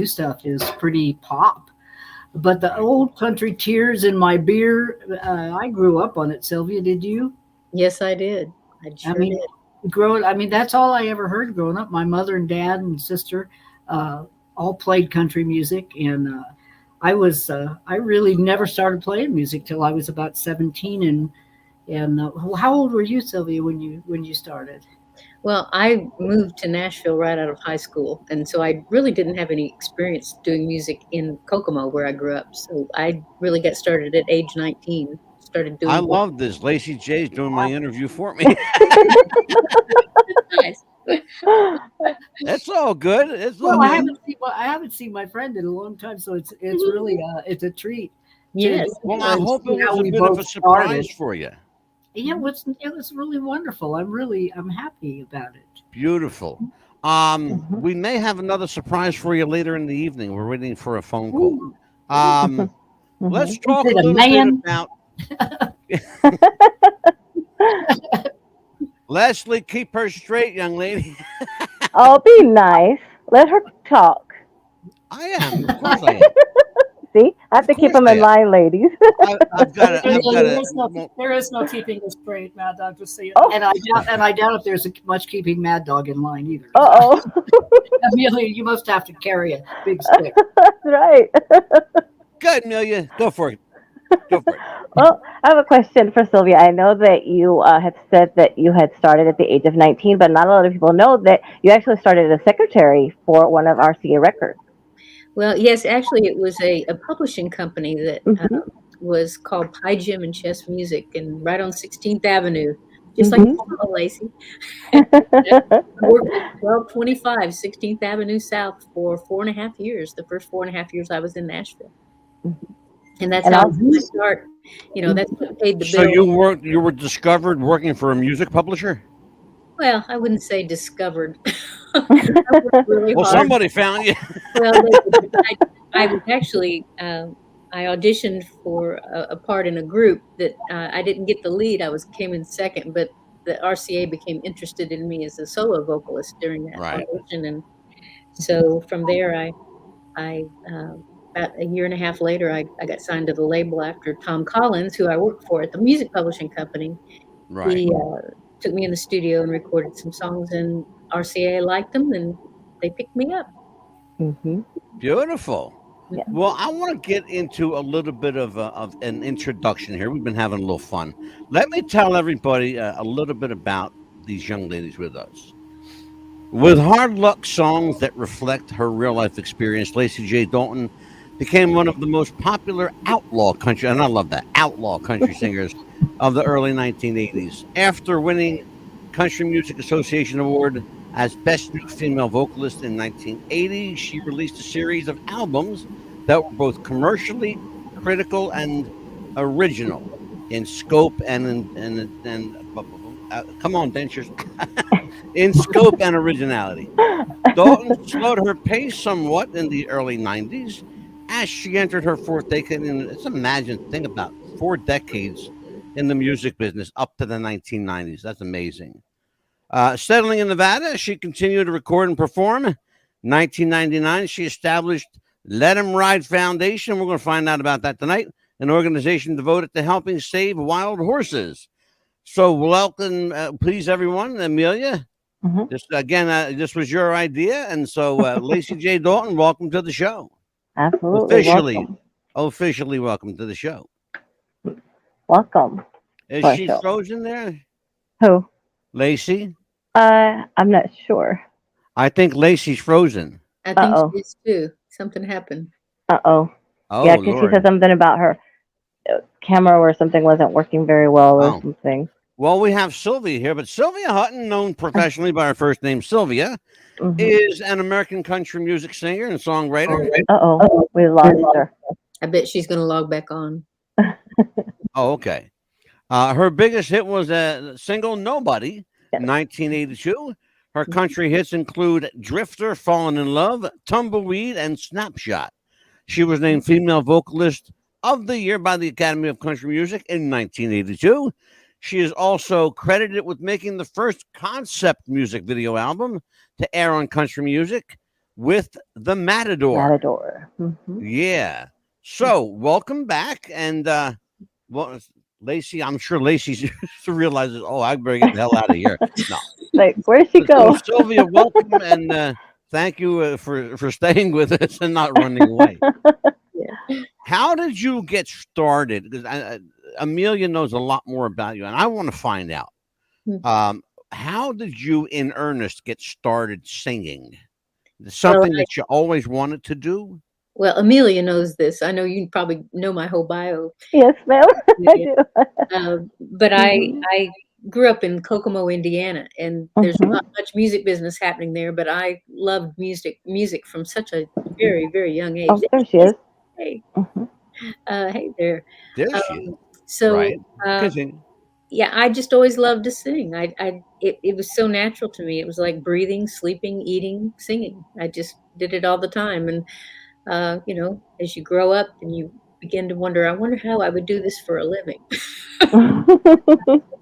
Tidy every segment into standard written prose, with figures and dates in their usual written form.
new stuff is pretty pop. But the old country Tears in My Beer, I grew up on it. Sylvia, did you? Yes, I did. I I sure mean, did. I mean, that's all I ever heard growing up. My mother and dad and sister uh, all played country music, and I really never started playing music till I was about 17. And how old were you, Sylvia, when you started? Well, I moved to Nashville right out of high school, and so I really didn't have any experience doing music in Kokomo where I grew up. So I really got started at age 19. Started I doing love this. Lacy J is doing my interview for me. nice. It's all good. It's all Well, good. I haven't seen my friend in a long time, so it's really it's a treat Yes. Well, I hope see it how was a we bit of both a surprise started. for you. Yeah, it was really wonderful. I'm happy about it. Beautiful. We may have another surprise for you later in the evening. We're waiting for a phone call. Ooh, Let's is talk a it a little bit man? about Leslie. Keep her straight, young lady. Oh, be nice. Let her talk. I am, of course, I am. See, I have Of to keep course, them I in am. line, ladies. I've got to. I've got There to. is no keeping this straight, Mad Dog, just so you Oh, know. And I doubt if there's much keeping Mad Dog in line either. oh, Amelia, you must have to carry a big stick. that's right. Go ahead, Amelia. Go for it. Go for it. Well, I have a question for Sylvia. I know that you had said that you had started at the age of 19, but not a lot of people know that you actually started as a secretary for one of RCA Records. Well, yes, actually, it was a publishing company that Hmm. was called Pie Jim and Chess Music, and right on 16th Avenue, just like you saw, Lacey. I worked at 1225 16th Avenue South for 4.5 years. The first 4.5 years I was in Nashville. And that's And how I also, got my start. You know, that's what paid the So bill. you were discovered working for a music publisher? Well, I wouldn't say discovered. I worked really Well, hard. somebody found you. Well, I was actually, I auditioned for a part in a group that I didn't get the lead. Came in second, but the RCA became interested in me as a solo vocalist during that Right. audition, and so from there, I about a year and a half later, I got signed to the label after Tom Collins, who I worked for at the music publishing company. Right. He took me in the studio and recorded some songs, and RCA liked them, and they picked me up. hmm Beautiful. Yeah. Well, I want to get into a little bit of an introduction here. We've been having a little fun. Let me tell everybody a little bit about these young ladies with us. With hard luck songs that reflect her real life experience, Lacy J. Dalton became one of the most popular outlaw country, and I love that, outlaw country singers of the early 1980s. After winning Country Music Association Award as Best New Female Vocalist in 1980, she released a series of albums that were both commercially critical and original in scope come on, dentures, in scope and originality. Dalton slowed her pace somewhat in the early 90s as she entered her fourth decade. And let's think about 4 decades in the music business up to the 1990s. That's amazing. Settling in Nevada, she continued to record and perform. 1999, she established Let 'Em Ride Foundation. We're going to find out about that tonight. An organization devoted to helping save wild horses. So welcome, please, everyone. Amelia, hmm this was your idea. And so Lacy J. Dalton, welcome to the show. Absolutely. Officially welcome to the show. Welcome. Is For she sure. frozen there, Who? Lacey? I'm not sure. I think Lacey's frozen. I think Uh-oh. she is too. Something happened. Uh-oh. Oh, Yeah, because she Lord. said something about her camera or something wasn't working very well or Oh. something. Well, we have Sylvia here, but Sylvia Hutton, known professionally by her first name Sylvia, Mhm. is an American country music singer and songwriter. Uh-oh. We lost her. I bet she's going to log back on. Oh, okay. Her biggest hit was a single Nobody, Yes. 1982. Her country hits include Drifter, Fallen in Love, Tumbleweed, and Snapshot. She was named Female Vocalist of the Year by the Academy of Country Music in 1982. She is also credited with making the first concept music video album to air on country music, with the Matador. Matador. Yeah. So welcome back, and well, Lacy, I'm sure Lacy realizes, oh, I better get the hell out of here. No. Like, where'd she go? So Sylvia, welcome, and thank you for staying with us and not running away. Yeah. How did you get started? Because Amelia knows a lot more about you, and I want to find out. How did you, in earnest, get started singing? Something that you always wanted to do? Well, Amelia knows this. I know you probably know my whole bio. Yes, ma'am. I do. But I grew up in Kokomo, Indiana, and there's not much music business happening there. But I loved music from such a very, very young age. Oh, there she is. Hey, hey there. There she is. So, Right. yeah, I just always loved to sing. It was so natural to me. It was like breathing, sleeping, eating, singing. I just did it all the time. And as you grow up and you begin to wonder, I wonder how I would do this for a living.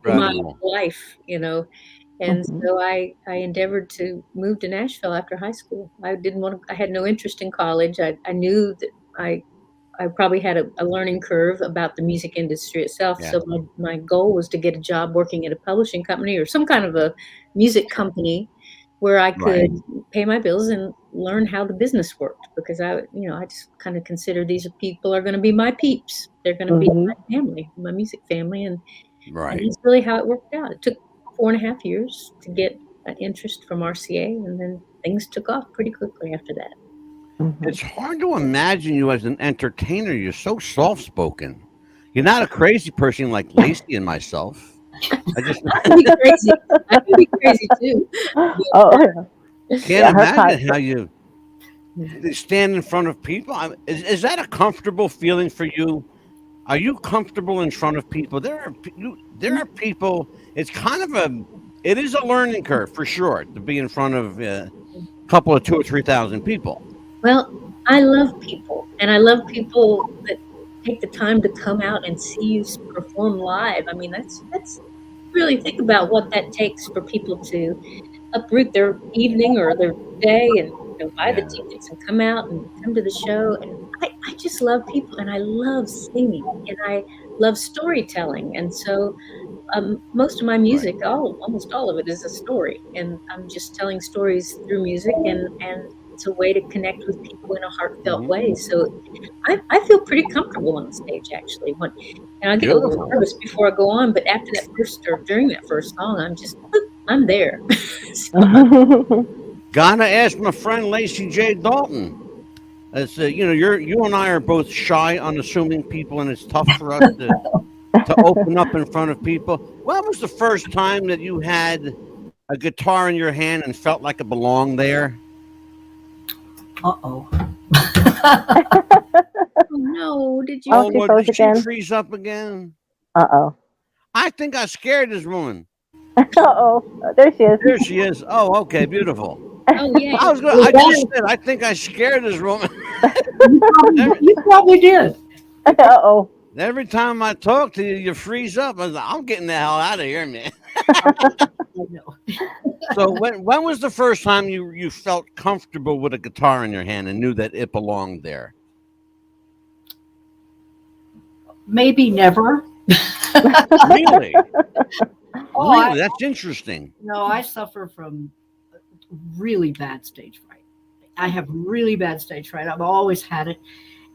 My life, And so I endeavored to move to Nashville after high school. I had no interest in college. I knew that I probably had a learning curve about the music industry itself. Yeah. So my goal was to get a job working at a publishing company or some kind of a music company where I could pay my bills and learn how the business worked, because I just kind of consider these people are going to be my peeps. They're going to be my family, my music family. And that's really how it worked out. It took 4.5 years to get an interest from RCA, and then things took off pretty quickly after that. It's hard to imagine you as an entertainer. You're so soft-spoken. You're not a crazy person like Lacy and myself. I could be crazy. I could be crazy too. Can't imagine how you stand in front of people. Is that a comfortable feeling for you? Are you comfortable in front of people? There are people. It's kind of it is a learning curve for sure to be in front of a couple of 2,000 or 3,000 people. Well, I love people, and I love people that take the time to come out and see you perform live. I mean, that's really, think about what that takes for people to uproot their evening or their day and buy the tickets and come out and come to the show. And I just love people, and I love singing, and I love storytelling. And so most of my music, almost all of it, is a story, and I'm just telling stories through music, and it's a way to connect with people in a heartfelt way. So I feel pretty comfortable on the stage, actually. And I get a little nervous before I go on, but after that first or during that first song, I'm there. Gotta ask my friend Lacy J. Dalton. It's you and I are both shy, unassuming people, and it's tough for us to open up in front of people. When was the first time that you had a guitar in your hand and felt like it belonged there? Uh-oh. Oh no, did you? Did she freeze up again? Uh-oh. I think I scared this woman. Uh-oh. There she is. There she is. Oh, okay, beautiful. Oh, yeah. I think I scared this woman. You probably did. Uh-oh. Every time I talk to you, you freeze up. I'm getting the hell out of here, man. So when was the first time you felt comfortable with a guitar in your hand and knew that it belonged there? Maybe never. Really? Really? That's interesting. No, I suffer from really bad stage fright. I have really bad stage fright. I've always had it.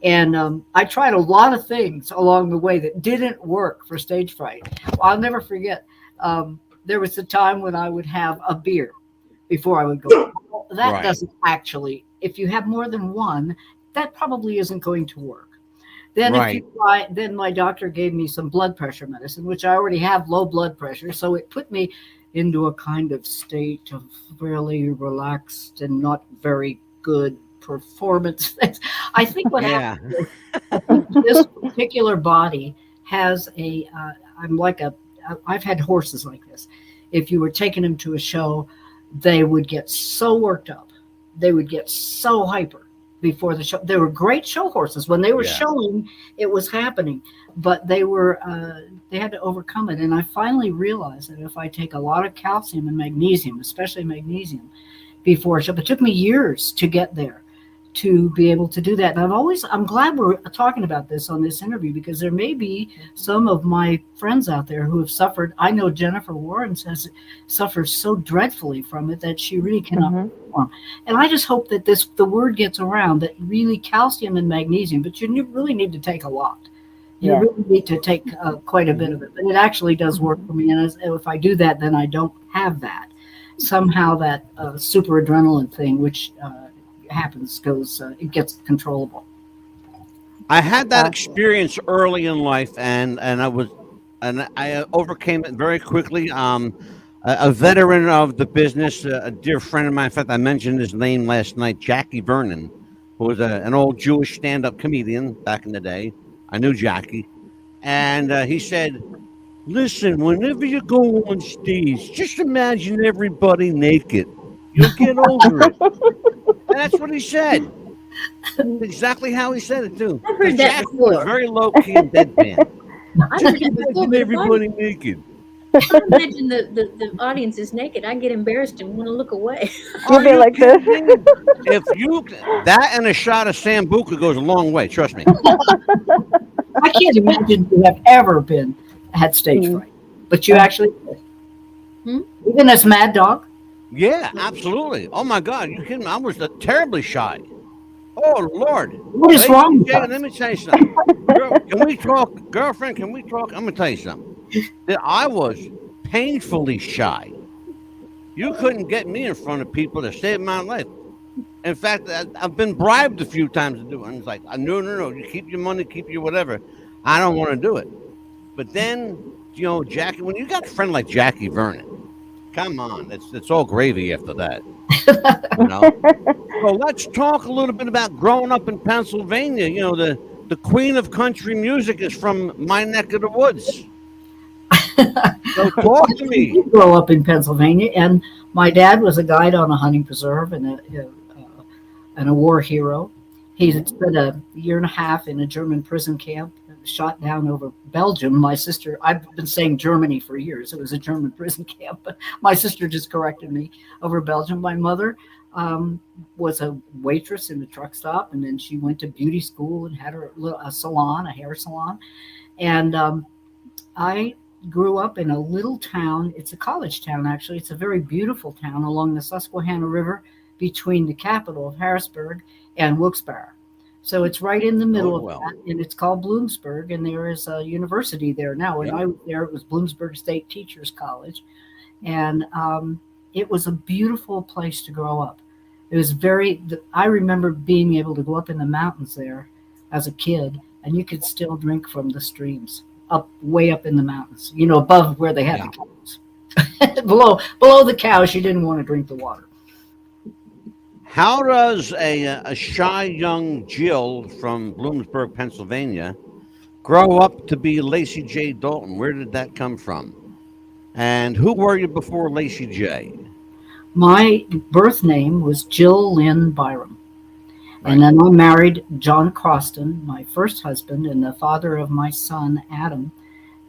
And I tried a lot of things along the way that didn't work for stage fright. Well, I'll never forget. There was a time when I would have a beer before I would go. Well, that doesn't actually, if you have more than one, that probably isn't going to work. Then if you try, then my doctor gave me some blood pressure medicine, which I already have low blood pressure. So it put me into a kind of state of really relaxed and not very good performance. I think what happens is, this particular body has I've had horses like this. If you were taking them to a show, they would get so worked up. They would get so hyper before the show. They were great show horses. When they were showing, it was happening, but they had to overcome it. And I finally realized that if I take a lot of calcium and magnesium, especially magnesium, before. So it took me years to get there, to be able to do that. And I'm glad we're talking about this on this interview, because there may be some of my friends out there who have suffered. I know Jennifer Warren suffers so dreadfully from it that she really cannot perform. And I just hope that the word gets around that really calcium and magnesium, but you really need to take a lot. You really need to take quite a bit of it. But it actually does work for me. And if I do that, then I don't have that. Somehow that super adrenaline thing, which happens, it gets controllable. I had that experience early in life, and I overcame it very quickly. A veteran of the business, a dear friend of mine. In fact, I mentioned his name last night, Jackie Vernon, who was an old Jewish stand-up comedian back in the day. I knew Jackie, and he said, "Listen, whenever you go on stage, just imagine everybody naked. You'll get over it." And that's what he said. Exactly how he said it too. I've heard that Jackie before. was very low key and deadpan. I've heard that before. Imagine everybody naked. If I imagine the audience is naked, I get embarrassed and want to look away. You'll be like this. If you that and a shot of Sambuca goes a long way. Trust me. I can't imagine you have ever had stage fright, but you actually did. Even as Mad Dog. Yeah, absolutely. Oh my God, you kidding me? I was terribly shy. Oh Lord, what is wrong with Jay, that? let me tell you something. Can we talk, girlfriend? Can we talk? I'm gonna tell you something. That I was painfully shy. You couldn't get me in front of people to save my life. In fact, I've been bribed a few times to do it. And it's like, no, you keep your money, keep your whatever. I don't want to do it. But then, Jackie, when you got a friend like Jackie Vernon, come on, it's all gravy after that. So let's talk a little bit about growing up in Pennsylvania. The queen of country music is from my neck of the woods. So talk to me. I grew up in Pennsylvania, and my dad was a guide on a hunting preserve and a war hero. He spent a year and a half in a German prison camp, shot down over Belgium. My sister, I've been saying Germany for years. It was a German prison camp, but my sister just corrected me, over Belgium. My mother was a waitress in the truck stop, and then she went to beauty school and had a salon, a hair salon. And I grew up in a little town. It's a college town, actually. It's a very beautiful town along the Susquehanna River between the capital of Harrisburg and Wilkes-Barre. So it's right in the middle of that, and it's called Bloomsburg, and there is a university there now. When I was there, it was Bloomsburg State Teachers College, and it was a beautiful place to grow up. It was I remember being able to go up in the mountains there as a kid, and you could still drink from the streams way up in the mountains, above where they had the cows. below the cows, you didn't want to drink the water. How does a shy young Jill from Bloomsburg, Pennsylvania, grow up to be Lacy J. Dalton? Where did that come from? And who were you before Lacy J? My birth name was Jill Lynne Byrem. And then I married John Croston, my first husband, and the father of my son, Adam.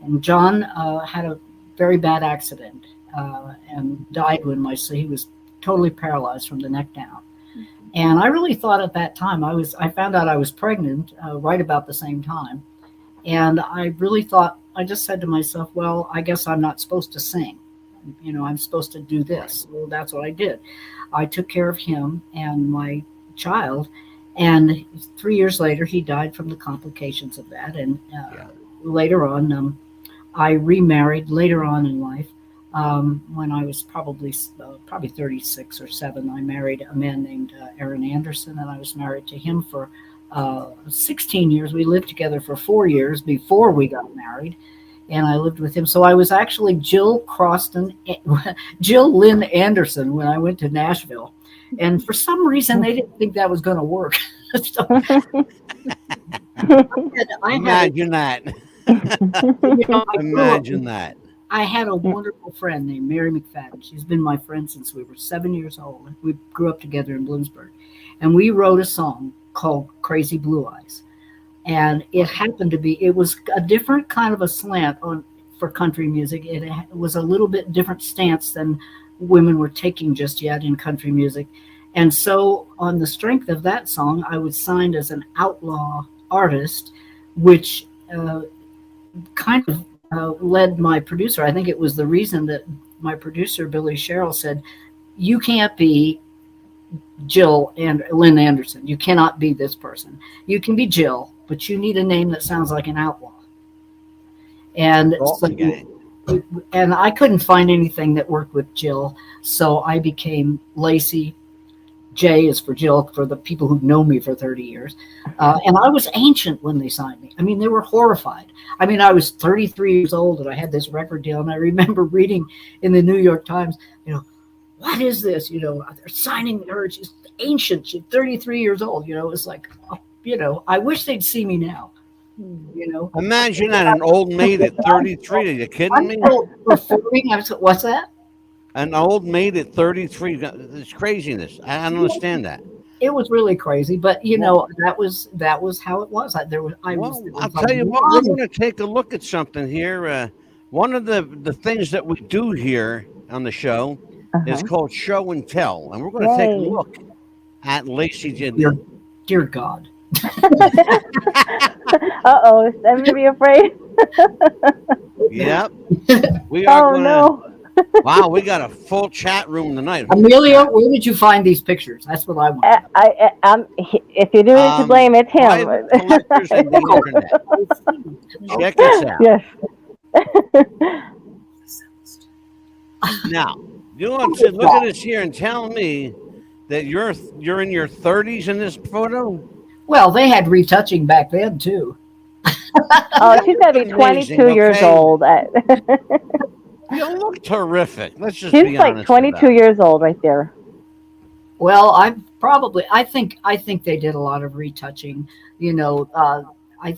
And John had a very bad accident and died when he was totally paralyzed from the neck down. And I really thought at that time, I found out I was pregnant right about the same time. And I really thought, I just said to myself, well, I guess I'm not supposed to sing. I'm supposed to do this. Well, that's what I did. I took care of him and my child, and 3 years later he died from the complications of that. And later on, I remarried later on in life. When I was probably 36 or 7, I married a man named Aaron Anderson, and I was married to him for 16 years. We lived together for 4 years before we got married, and I lived with him. So I was actually Jill Lynne Anderson when I went to Nashville. And for some reason, they didn't think that was going to work. So, Imagine that. Imagine that. I had a wonderful friend named Mary McFadden. She's been my friend since we were 7 years old. We grew up together in Bloomsburg. And we wrote a song called Crazy Blue Eyes. And it was a different kind of a slant for country music. It was a little bit different stance than women were taking just yet in country music. And so, on the strength of that song, I was signed as an outlaw artist, which kind of led my producer. I think it was the reason that my producer, Billie Sherrill, said, "You can't be Jill and Lynn Anderson. You cannot be this person. You can be Jill, but you need a name that sounds like an outlaw." And and I couldn't find anything that worked with Jill, so I became Lacy. J is for Jill, for the people who've known me for 30 years. And I was ancient when they signed me. I mean, they were horrified. I mean, I was 33 years old and I had this record deal. And I remember reading in the New York Times, what is this? They're signing her. She's ancient. She's 33 years old. It's like, I wish they'd see me now. Imagine that, an old maid at 33. Are you kidding me? What's that? An old maid at 33. It's craziness. I don't understand that. It was really crazy, but that was how it was. I'll tell you what, we're going to take a look at something here. One of the things that we do here on the show is called Show and Tell, and we're going to take a look at Lacy J. Dear God. Uh-oh, is everybody afraid? Yep. We are no. Wow, we got a full chat room tonight. Amelia, where did you find these pictures? That's what I want. If you're doing it to blame, it's him. Collectors of the internet. Check this out. Yes. Now, you want to look at this here and tell me that you're in your 30s in this photo? Well, they had retouching back then too. Oh, she's got to be 22 years old. You look terrific. Let's just She's be honest. She's like 22 years old right there. Well, I think they did a lot of retouching. I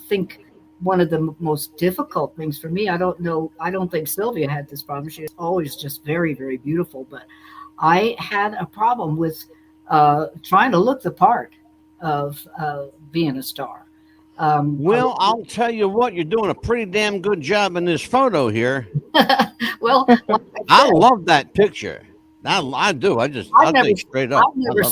think one of the most difficult things for me, I don't think Sylvia had this problem. She was always just very, very beautiful. But I had a problem with trying to look the part of being a star. Well, I'll tell you what, you're doing a pretty damn good job in this photo here. Well, I love that picture. I do. I'll think straight up. I've never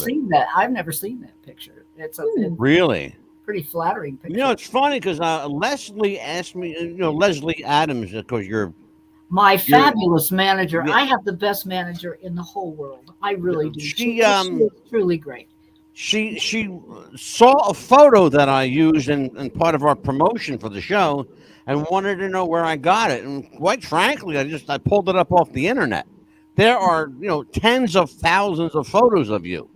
seen that picture. It's really pretty flattering picture. It's funny because Leslie asked me. Leslie Adams, of course, my fabulous manager. I have the best manager in the whole world. I really do. She is truly great. She saw a photo that I used in part of our promotion for the show and wanted to know where I got it. And quite frankly, I pulled it up off the internet. There are, tens of thousands of photos of you.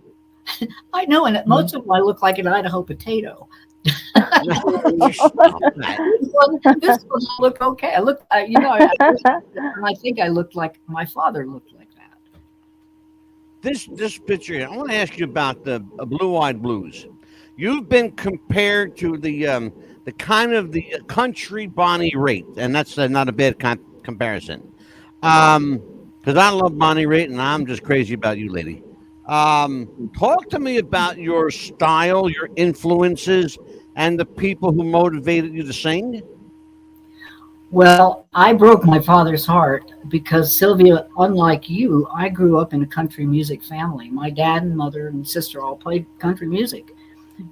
I know, and most of them I look like an Idaho potato. This one looked okay. I think I looked like my father looked like that. This picture here, I want to ask you about the Blue Eyed Blues. You've been compared to the kind of the country Bonnie Raitt, and that's not a bad comparison. Because I love Bonnie Raitt, and I'm just crazy about you, lady. Talk to me about your style, your influences, and the people who motivated you to sing. Well, I broke my father's heart because, Sylvia, unlike you, I grew up in a country music family. My dad and mother and sister all played country music.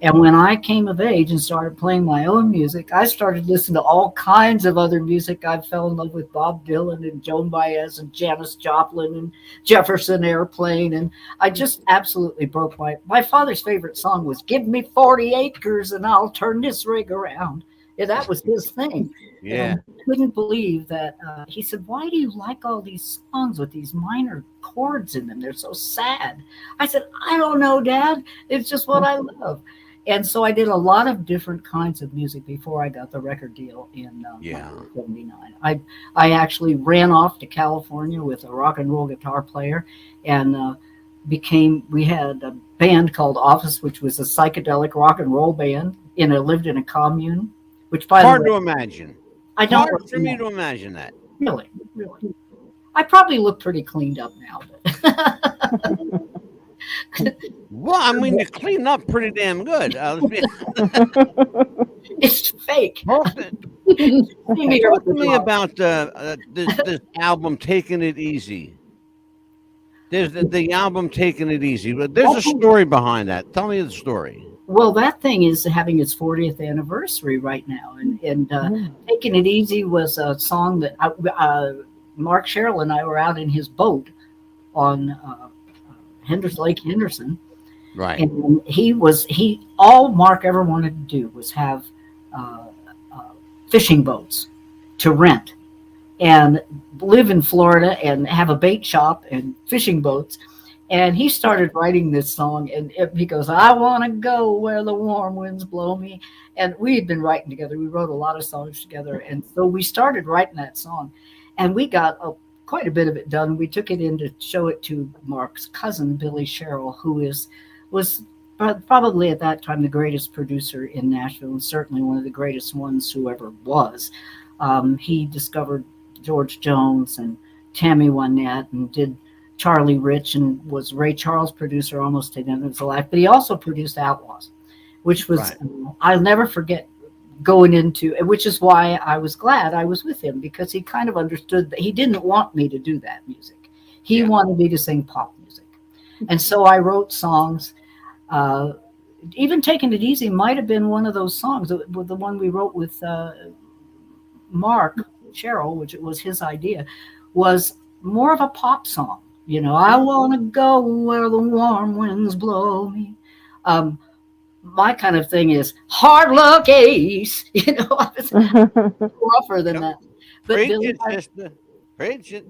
And when I came of age and started playing my own music, I started listening to all kinds of other music. I fell in love with Bob Dylan and Joan Baez and Janis Joplin and Jefferson Airplane. And I just absolutely broke my father's favorite song was "Give Me 40 Acres and I'll Turn This Rig Around." Yeah, that was his thing. Yeah. And I couldn't believe that. He said, "Why do you like all these songs with these minor chords in them? They're so sad." I said, "I don't know, Dad. It's just what I love." And so I did a lot of different kinds of music before I got the record deal in 1979. I actually ran off to California with a rock and roll guitar player and we had a band called Office, which was a psychedelic rock and roll band. Lived in a commune. Which, by hard the way, to imagine. I don't. Hard for me to imagine that. Really. I probably look pretty cleaned up now. But Well, I mean, you clean up pretty damn good. It's fake. Talk to me about this album, Taking It Easy. There's the album Taking It Easy, but there's a story behind that. Tell me the story. Well, that thing is having its 40th anniversary right now, and "Taking It Easy" was a song that Mark Sherrill and I were out in his boat on Lake Henderson, Right. and all Mark ever wanted to do was have fishing boats to rent and live in Florida and have a bait shop and fishing boats. And he started writing this song, and he goes, "I want to go where the warm winds blow me." And we had been writing together. We wrote a lot of songs together. And so we started writing that song, and we got quite a bit of it done. We took it in to show it to Mark's cousin, Billie Sherrill, who was probably at that time the greatest producer in Nashville, and certainly one of the greatest ones who ever was. He discovered George Jones and Tammy Wynette and did Charlie Rich and was Ray Charles' producer almost to the end of his life. But he also produced Outlaws, which was, Right. I'll never forget going into, which is why I was glad I was with him, because he kind of understood that he didn't want me to do that music. He wanted me to sing pop music. And so I wrote songs. Even Taking It Easy might have been one of those songs, the one we wrote with Mark Sherrill, which it was his idea, was more of a pop song. You know, I want to go where the warm winds blow me. My kind of thing is hard luck ace. You know, I was rougher than that. But Preach Billie it, sister. Preach it.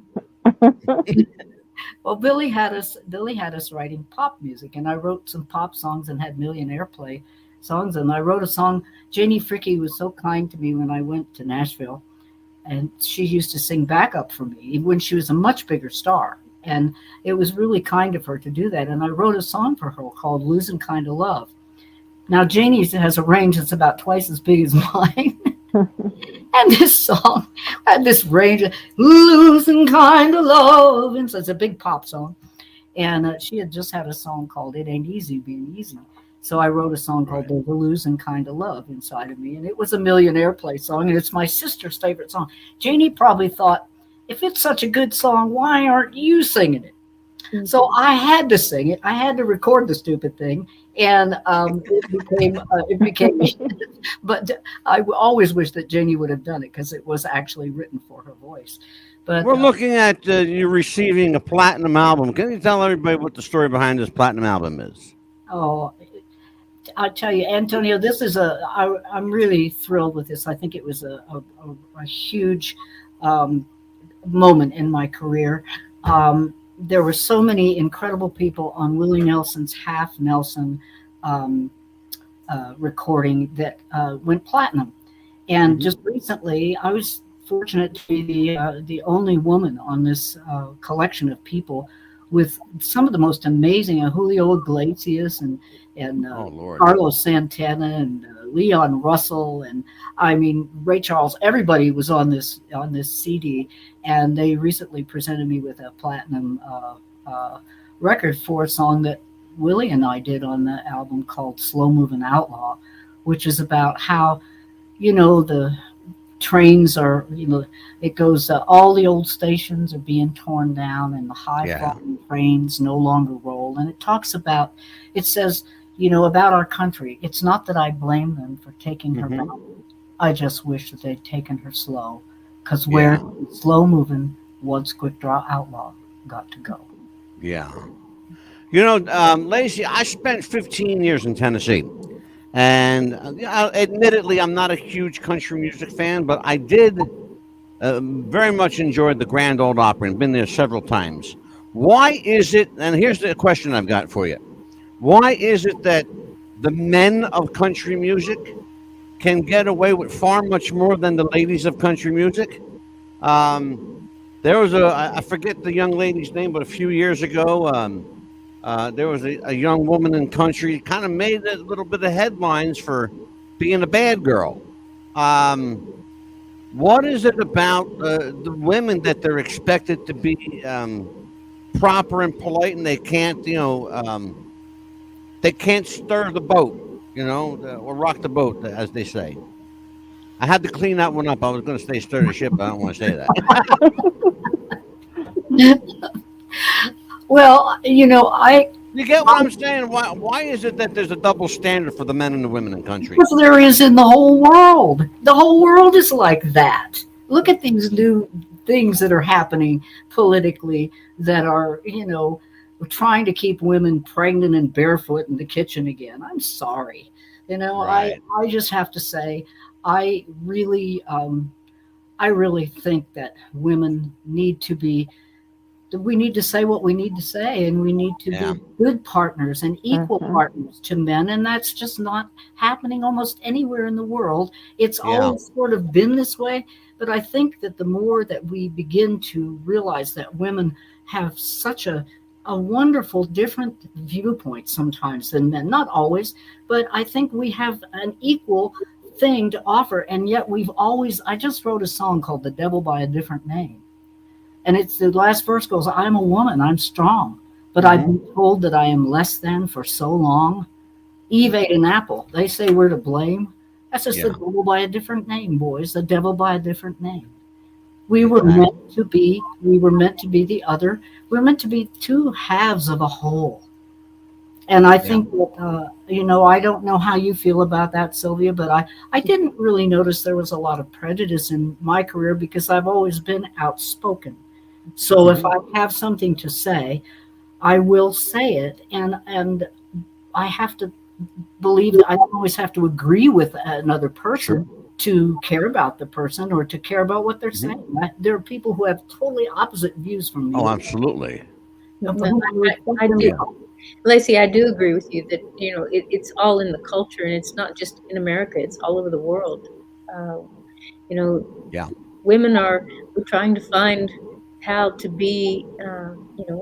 Well, Billie had us writing pop music, and I wrote some pop songs and had million airplay songs. And I wrote a song. Janie Fricke was so kind to me when I went to Nashville, and she used to sing backup for me when she was a much bigger star. And it was really kind of her to do that. And I wrote a song for her called "Losing Kind of Love." Now, Janie's has a range that's about twice as big as mine. And this song had this range of "losing kind of love." And so it's a big pop song. And she had just had a song called "It Ain't Easy Being Easy." So I wrote a song called "There's a Losing Kind of Love Inside of Me." And it was a million airplay song. And it's my sister's favorite song. Janie probably thought, if it's such a good song, why aren't you singing it? Mm-hmm. So I had to sing it. I had to record the stupid thing. And it became, but I always wish that Janie would have done it, because it was actually written for her voice. But we're looking at you receiving a platinum album. Can you tell everybody what the story behind this platinum album is? Oh, I'll tell you, Antonio, this is I'm really thrilled with this. I think it was a huge moment in my career. There were so many incredible people on Willie Nelson's Half Nelson recording that went platinum. And just recently, I was fortunate to be the only woman on this collection of people with some of the most amazing Julio Iglesias and Carlos Santana and Leon Russell, and I mean Ray Charles. Everybody was on this CD, and they recently presented me with a platinum record for a song that Willie and I did on the album called "Slow Moving Outlaw," which is about how, you know, the trains are, you know, it goes, all the old stations are being torn down and the high-flying trains no longer roll. And it talks about, it says, you know, about our country. It's not that I blame them for taking her back. I just wish that they'd taken her slow, because where slow moving, once quick draw outlaw got to go. Yeah. You know, Lacy, I spent 15 years in Tennessee. And admittedly, I'm not a huge country music fan, but I did very much enjoy the Grand Ole Opry and been there several times. Why is it, and here's the question I've got for you. Why is it that the men of country music can get away with far much more than the ladies of country music? There was I forget the young lady's name, but a few years ago, there was a young woman in country, kind of made a little bit of headlines for being a bad girl. What is it about the women that they're expected to be proper and polite, and they can't, you know, they can't stir the boat, you know, or rock the boat, as they say? I had to clean that one up. I was going to say stir the ship, but I don't want to say that. Well, You get what I'm saying? Why is it that there's a double standard for the men and the women in country? because there is in the whole world. The whole world is like that. Look at these new things that are happening politically that are, trying to keep women pregnant and barefoot in the kitchen again. I'm sorry. Right. I just have to say, I really, I really think that women need to be we need to say what we need to say, and we need to Yeah. be good partners and equal Mhm. partners to men, and that's just not happening almost anywhere in the world. It's Yeah. always sort of been this way, but I think that the more that we begin to realize that women have such a wonderful different viewpoint sometimes than men, not always, but I think we have an equal thing to offer, and yet we've always I just wrote a song called The Devil by a Different Name, and it's the last verse goes, I'm a woman, I'm strong, but I've Mhm. been told that I am less than for so long. Eve ate an apple. They say we're to blame. That's just the Yeah. devil by a different name, boys. The devil by a different name. We were Exactly. meant to be the other. We're meant to be two halves of a whole. And I Yeah. think that, I don't know how you feel about that, Sylvia, but I didn't really notice there was a lot of prejudice in my career because I've always been outspoken. So if Mhm. I have something to say, I will say it, and I have to believe that I don't always have to agree with another Sure. person to care about the person or to care about what they're Mhm. saying. There are people who have totally opposite views from Oh, me, absolutely. but No, who I respect I them. do, Yeah. Lacey. I do agree with you that it's all in the culture, and it's not just in America. It's all over the world. Uh, you know, Yeah. women we're trying to find how to be,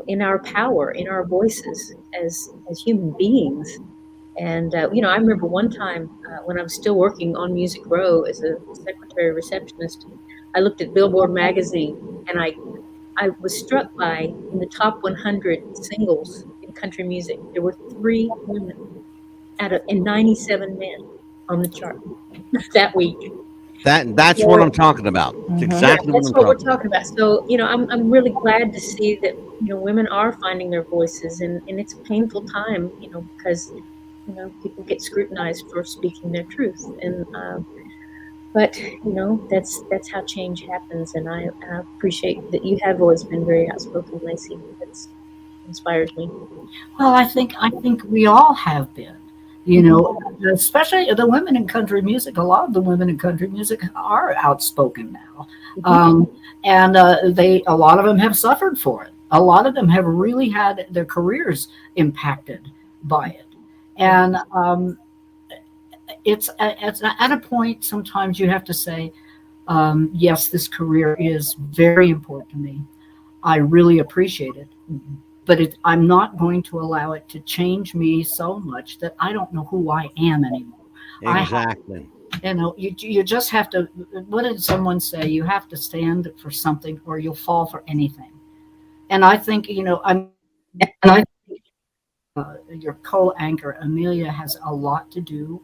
in our power, in our voices as human beings. And I remember one time when I was still working on Music Row as a secretary receptionist, I looked at Billboard magazine, and I was struck by in the top 100 singles in country music, there were three women and 97 men on the chart that week. That's what So I'm talking about. It's Mhm. yeah, exactly what that's I'm what we're talking about. talking about. So, I'm really glad to see that, women are finding their voices, and it's a painful time, because, people get scrutinized for speaking their truth. And, but, that's how change happens. And I appreciate that you have always been very outspoken, Lacey. That's inspires me. Well, I think we all have been, especially the women in country music. A lot of the women in country music are outspoken now, Mhm. um, and a lot of them have suffered for it. A lot of them have really had their careers impacted by it, and Yes. it's at a point sometimes you have to say, yes, this career is very important to me. I really appreciate it, but I'm not going to allow it to change me so much that I don't know who I am anymore. I have, Exactly. you just have to. What did someone say? You have to stand for something, or you'll fall for anything. And I think and I your co-anchor Amelia has a lot to do.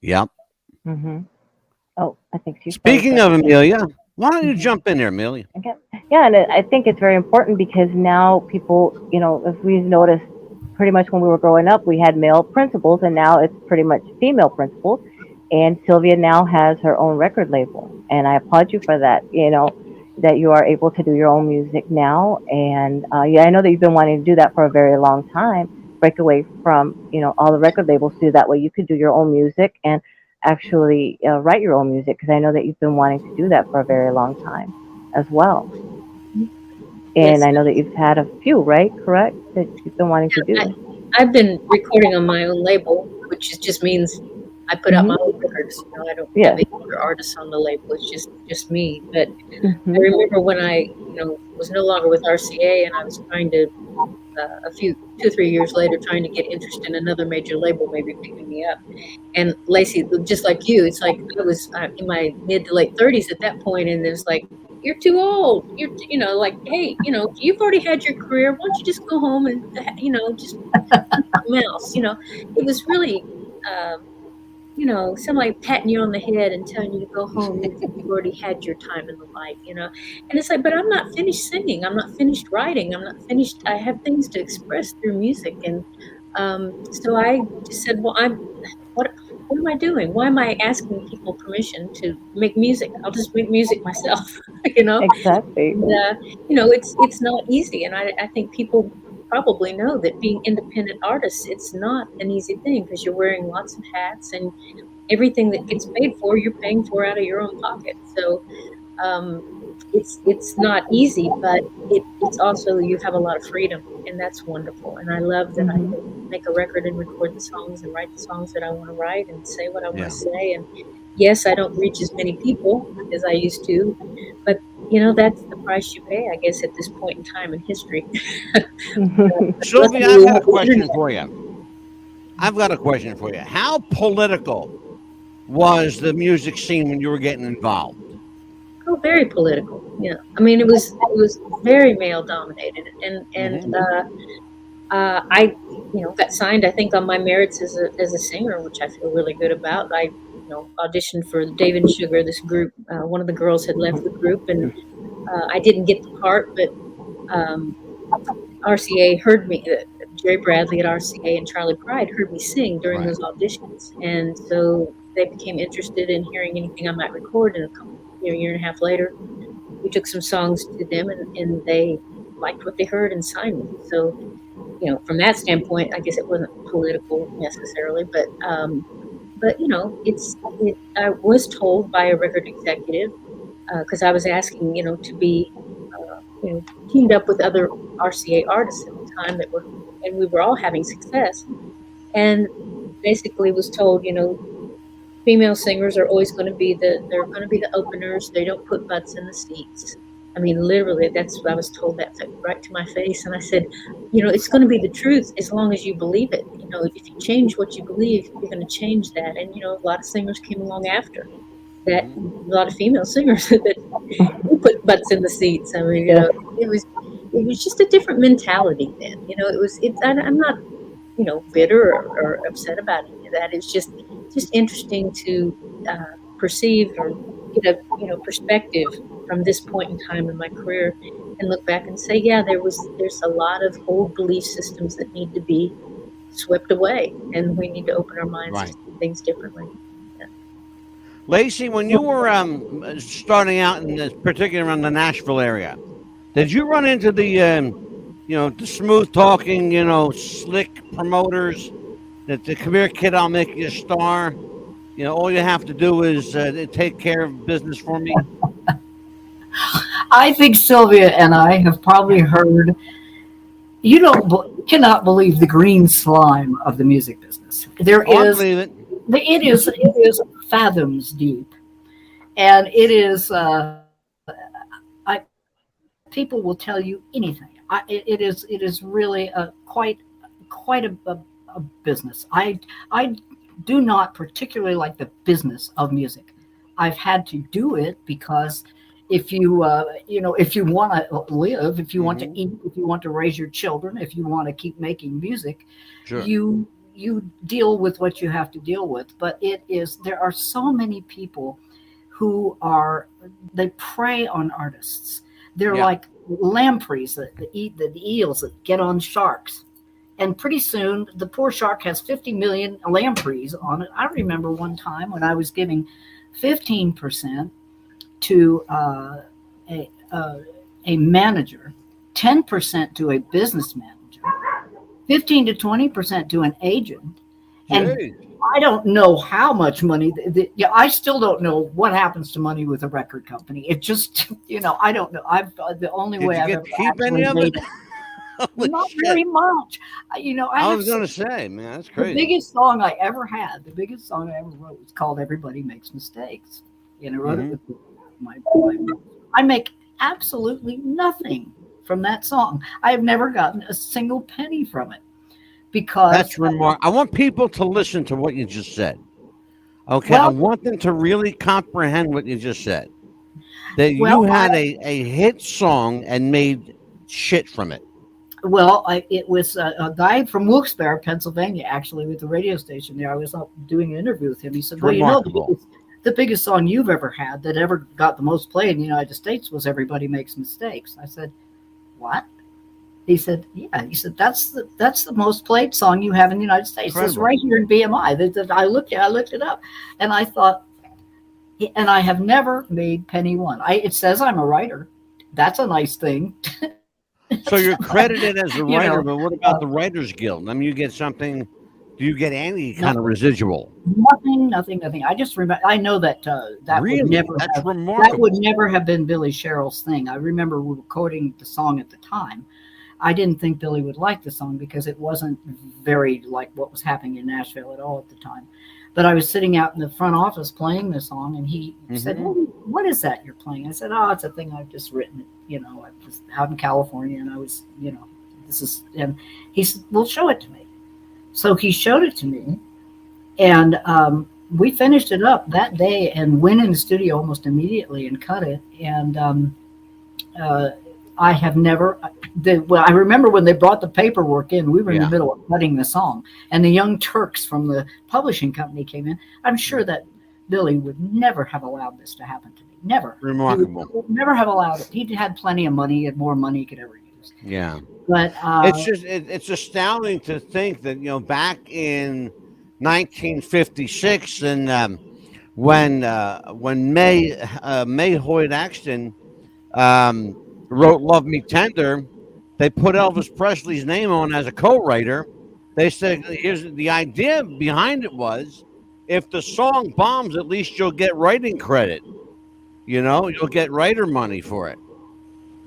Yep. Mhm. Oh, I think she's probably Speaking of something. Amelia, why don't you Mhm. jump in there, Amelia? Okay. Yeah, and I think it's very important because now people, if we've noticed, pretty much when we were growing up, we had male principals, and now it's pretty much female principals. And Sylvia now has her own record label, and I applaud you for that. That you are able to do your own music now, and yeah, I know that you've been wanting to do that for a very long time. Break away from all the record labels, so that way you could do your own music and actually write your own music. Because I know that you've been wanting to do that for a very long time as well. And Yes. I know that you've had a few, right? Correct? That you've been wanting to I, do. I've been recording on my own label, which just means I put out my Hmm. own records. I don't have Yes. any other artists on the label. It's just me. But I Hmm. remember when I, was no longer with RCA, and I was trying to, 2 3 years later, trying to get interest in another major label, maybe picking me up. And Lacey, just like you, it's like I was in my mid to late 30s at that point, and there's like, you're too old. Like, hey, you've already had your career. Why don't you just go home and, just do something else? It was really, um, somebody patting you on the head and telling you to go home. You think you've already had your time in the light. And it's like, but I'm not finished singing. I'm not finished writing. I'm not finished. I have things to express through music. And so I just said, well, what am I doing? Why am I asking people permission to make music? I'll just make music myself, you know? Exactly. And, it's not easy. And I think people probably know that being independent artists, it's not an easy thing because you're wearing lots of hats and everything that gets paid for, you're paying for out of your own pocket. So um, it's not easy, but it's also, you have a lot of freedom, and that's wonderful. And I love that I Mhm. can make a record and record the songs and write the songs that I want to write and say what I want Yeah. to say. And yes, I don't reach as many people as I used to, but that's the price you pay, I guess, at this point in time in history. Sylvia, Luckily, I've we got a have the question internet. for you. I've got a question for you. How political was the music scene when you were getting involved? Oh, very political. Yeah, I mean, it was very male dominated, and Hmm. I got signed, I think, on my merits as a singer, which I feel really good about. I auditioned for Dave and Sugar, this group. One of the girls had left the group, and I didn't get the part, but um, RCA heard me. Jerry Bradley at RCA and Charlie Pride heard me sing during Right. those auditions, and so they became interested in hearing anything I might record. And year and a half later, we took some songs to them, and they liked what they heard and signed me. So from that standpoint, I guess it wasn't political necessarily, but I was told by a record executive because I was asking, to be, teamed up with other RCA artists at the time and we were all having success, and basically was told, female singers are always going to be they're going to be the openers. They don't put butts in the seats. I mean, literally, that's what I was told, that right to my face. And I said, it's going to be the truth as long as you believe it. If you change what you believe, you're going to change that. And a lot of singers came along after that. Hmm. A lot of female singers that put butts in the seats. I mean, Yeah. it was just a different mentality then. I'm not bitter or upset about any of that. It's just interesting to perceive or get a perspective from this point in time in my career and look back and say, yeah, there's a lot of old belief systems that need to be swept away, and we need to open our minds to Right. see things differently. Yeah. Lacey, when you were starting out in this, particularly around the Nashville area, did you run into the smooth talking, slick promoters that the come here, kid, I'll make you a star. All you have to do is take care of business for me. I think Sylvia and I have probably heard. You cannot believe the green slime of the music business. There Oh, I is believe it. it is fathoms deep, and it is. People will tell you anything. It is really quite a business. I do not particularly like the business of music. I've had to do it because if you want to live, if you want to Hmm. eat, if you want to raise your children, if you want to keep making music, Sure. you deal with what you have to deal with. But there are so many people who they prey on artists. They're Yeah. like lampreys that eat the eels that get on sharks. And pretty soon, the poor shark has 50 million lampreys on it. I remember one time when I was giving 15% to a, uh, a manager, 10% to a business manager, 15 to 20% to an agent, and Jay. I don't know how much money. Yeah, I still don't know what happens to money with a record company. It just, I don't know. I've the only Did way you I've get ever to keep any actually of it? made it. Holy Not shit. very much. I I have was going to say, man, that's the crazy. biggest song I ever had. The biggest song I ever wrote was called "Everybody Makes Mistakes," and I wrote it Hmm. with my. I make absolutely nothing from that song. I have never gotten a single penny from it because, That's remarkable. I want people to listen to what you just said. Okay. I well, want them to really comprehend what you just said. That you well, had a hit song and made shit from it. Well, it was a guy from Wilkes-Barre, Pennsylvania, actually, with the radio station there. I was up doing an interview with him. He said, "Well, you know, Remarkable. the biggest song you've ever had that ever got the most play in the United States was Everybody Makes Mistakes." I said, "What?" He said, "Yeah." He said, that's the most played song you have in the United States. It's Incredible. right here in BMI." I looked it up, and I thought, and I have never made penny one. It says I'm a writer. That's a nice thing. So you're credited as a You writer, know, but what about the Writers Guild? I mean, you get something. Do you get any kind of Nothing. residual? Nothing. I just remember. I know that that Really? would never That's have that remarkable. would never have been Billy Sherrill's thing. I remember recording the song at the time. I didn't think Billy would like the song because it wasn't very like what was happening in Nashville at all at the time. But I was sitting out in the front office playing the song, and he said, Mhm. "Well, what is that you're playing?" I said, "Oh, it's a thing I've just written. You know, I was out in California, and I was, you know, this is." And he said, "Well, show it to me." So he showed it to me, and we finished it up that day and went in the studio almost immediately and cut it. And uh, I have never. Well, I remember when they brought the paperwork in, we were in Yeah. the middle of cutting the song, and the Young Turks from the publishing company came in. I'm sure that Billy would never have allowed this to happen to me. Never. He Remarkable. would never have allowed it. He had plenty of money. He had more money he could ever use. Yeah. But It's astounding to think that back in 1956 and when May Hoyt Axton wrote "Love Me Tender," they put Elvis Presley's name on as a co-writer. They said, "Here's the idea behind it was, if the song bombs, at least you'll get writing credit. You'll get writer money for it."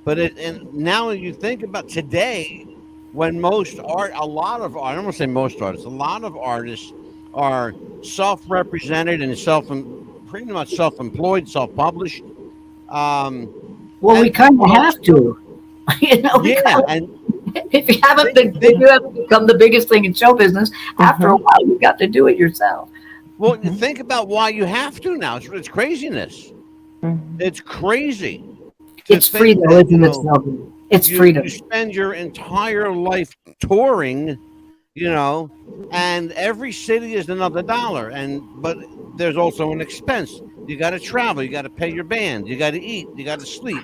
But and now you think about today, when a lot of I don't want to say most artists, a lot of artists are self-represented and pretty much self-employed, self-published. well, we And kind of people have to. You know, yeah, and if you haven't become the biggest thing in show business, after a while you've got to do it yourself. well, think about why you have to now. It's craziness. Mhm. It's crazy. It's free though, isn't it, Sylvia? It's freedom. You spend your entire life touring, and every city is another dollar. But there's also an expense. You got to travel. You got to pay your band. You got to eat. You got to sleep.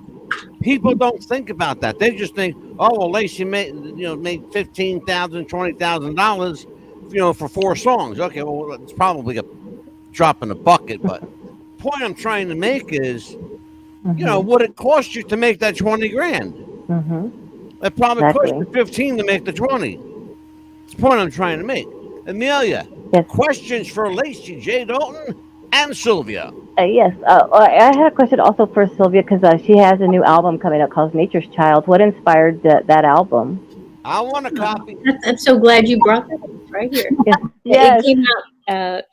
People don't think about that. They just think, oh, well, Lacy made $15,000, $20,000, for 4 songs. Okay, well, it's probably a drop in the bucket. But the point I'm trying to make is, what it cost you to make that 20 grand. It probably cost you 15 to make the 20. That's the point I'm trying to make. Amelia, Yes. questions for Lacy J, Dalton, and Sylvia. Yes. I had a question also for Sylvia because she has a new album coming out called Nature's Child. What inspired that album? I want a copy. I'm so glad you brought that. It's right here. Yes.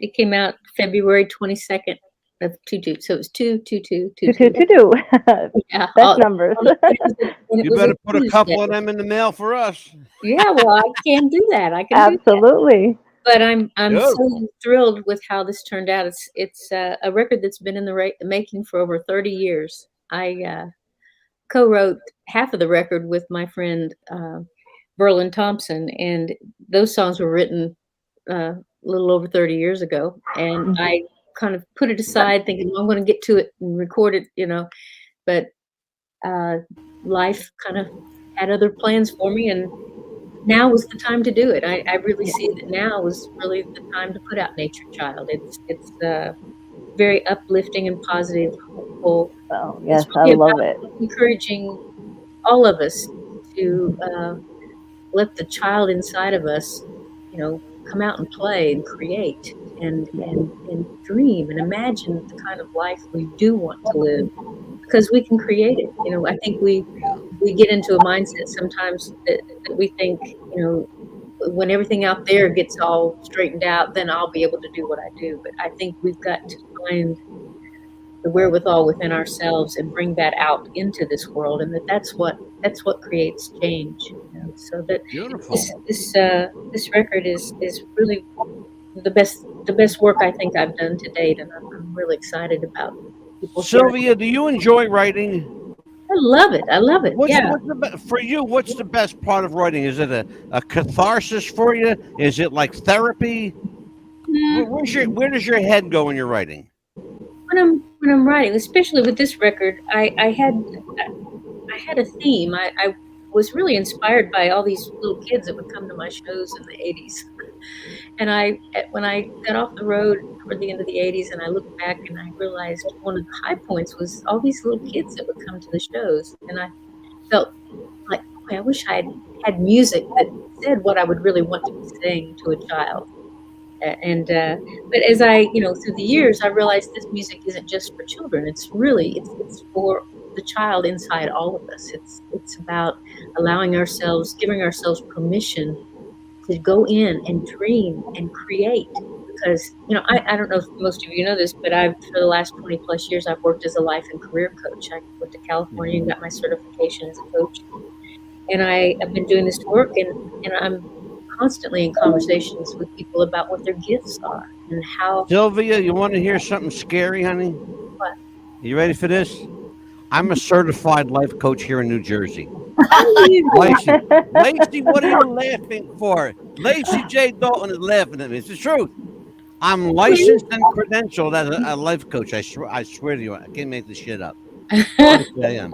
It came out February 22nd of 22. So it was 222. Two. Yeah, Best numbers. You better put a couple of them in the mail for us. Yeah, well, I can do that. I can do that. Absolutely. But I'm Good. so thrilled with how this turned out. It's a record that's been in the making for over 30 years. I co-wrote half of the record with my friend Berlin Thompson, and those songs were written a little over 30 years ago. And I kind of put it aside, thinking, well, I'm going to get to it and record it, But life kind of had other plans for me, and now was the time to do it. I really see that now was really the time to put out Nature Child. It's very uplifting and positive, hopeful. Oh, yes, It's really I love about it. encouraging all of us to let the child inside of us, come out and play and create and dream and imagine the kind of life we do want to live, because we can create it. I think we get into a mindset sometimes that we think, when everything out there gets all straightened out, then I'll be able to do what I do. But I think we've got to find the wherewithal within ourselves and bring that out into this world, and that's what creates change. So that Beautiful. this record is really the best work I think I've done to date, and I'm really excited about people. Sylvia, do you enjoy writing? I love it. I love it. Yeah. For you, what's the best part of writing? Is it a catharsis for you? Is it like therapy? Where does your head go when you're writing? When I'm writing, especially with this record, I had a theme. I was really inspired by all these little kids that would come to my shows in the 80s. And when I got off the road toward the end of the 80s and I looked back and I realized one of the high points was all these little kids that would come to the shows. And I felt like, boy, I wish I had music that said what I would really want to be saying to a child. But as I, through the years, I realized this music isn't just for children. It's really, it's for the child inside all of us. It's about allowing ourselves, giving ourselves permission to go in and dream and create. Because, I don't know if most of you know this, but for the last 20 plus years, I've worked as a life and career coach. I went to California and got my certification as a coach. And I've been doing this work, and I'm constantly in conversations with people about what their gifts are and how. Sylvia, you want to hear something scary, honey? What? You ready for this? I'm a certified life coach here in New Jersey. Lacy, what are you laughing for? Lacy J. Dalton is laughing at me. It's the truth. I'm licensed and credentialed as a life coach. I swear to you, I can't make this shit up. Honestly, I am.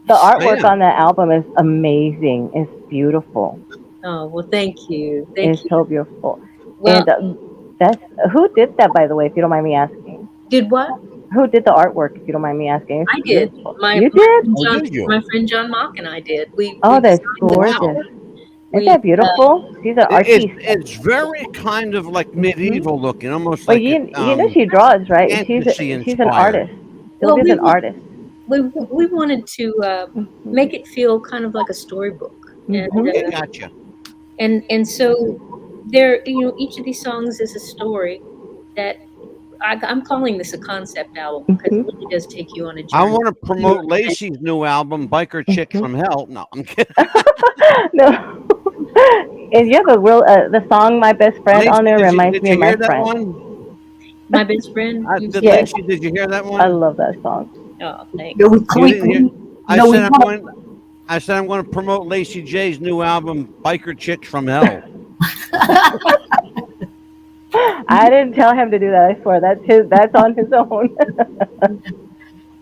The artwork on that album is amazing. It's beautiful. Oh, well, thank you. It's so beautiful. Well, and that's who did that, by the way, if you don't mind me asking. Did what? Who did the artwork, if you don't mind me asking? I did. You did? My friend John Mock and I did. That's gorgeous. Isn't that beautiful? She's an artist. It's very kind of like medieval looking, almost well, like. You know she draws, right? She's an artist. Sylvia's an artist. We wanted to make it feel kind of like a storybook. And, gotcha. And so there, each of these songs is a story that I'm calling this a concept album because it really does take you on a journey. I want to promote Lacy's new album, Biker Chick from Hell. No, I'm kidding. No. And you have the song "My Best Friend" Lacy, on there reminds me of my friend. One? My best friend. Yes. Lacy, did you hear that one? I love that song. Oh, thanks. I said I'm going to promote Lacy J's new album, Biker Chicks from Hell. I didn't tell him to do that. I swear that's on his own.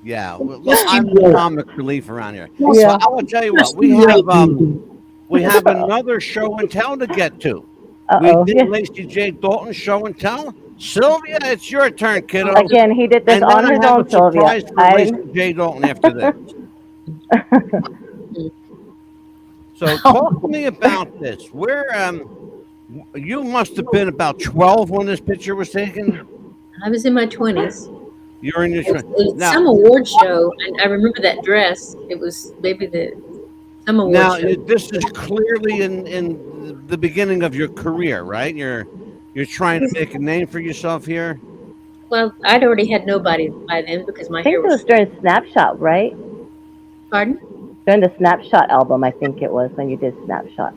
Yeah, well, I'm the comic relief around here. Yeah. So I will tell you what, we have another show and tell to get to. Uh-oh. We did Lacy J. Dalton show and tell. Sylvia, it's your turn, kiddo. Again, he did this on his own, Sylvia. Lacy J. Dalton after this. So talk to me about this. You must have been about 12 when this picture was taken. I was in my 20s. You're in your 20s. It was some award show, and I remember that dress. It was maybe some award show. Now, this is clearly in the beginning of your career, right? You're trying to make a name for yourself here. Well, I'd already had nobody by then because my hair was. I think it was during Snapshot, right? Pardon? During the Snapshot album, I think it was when you did Snapshot.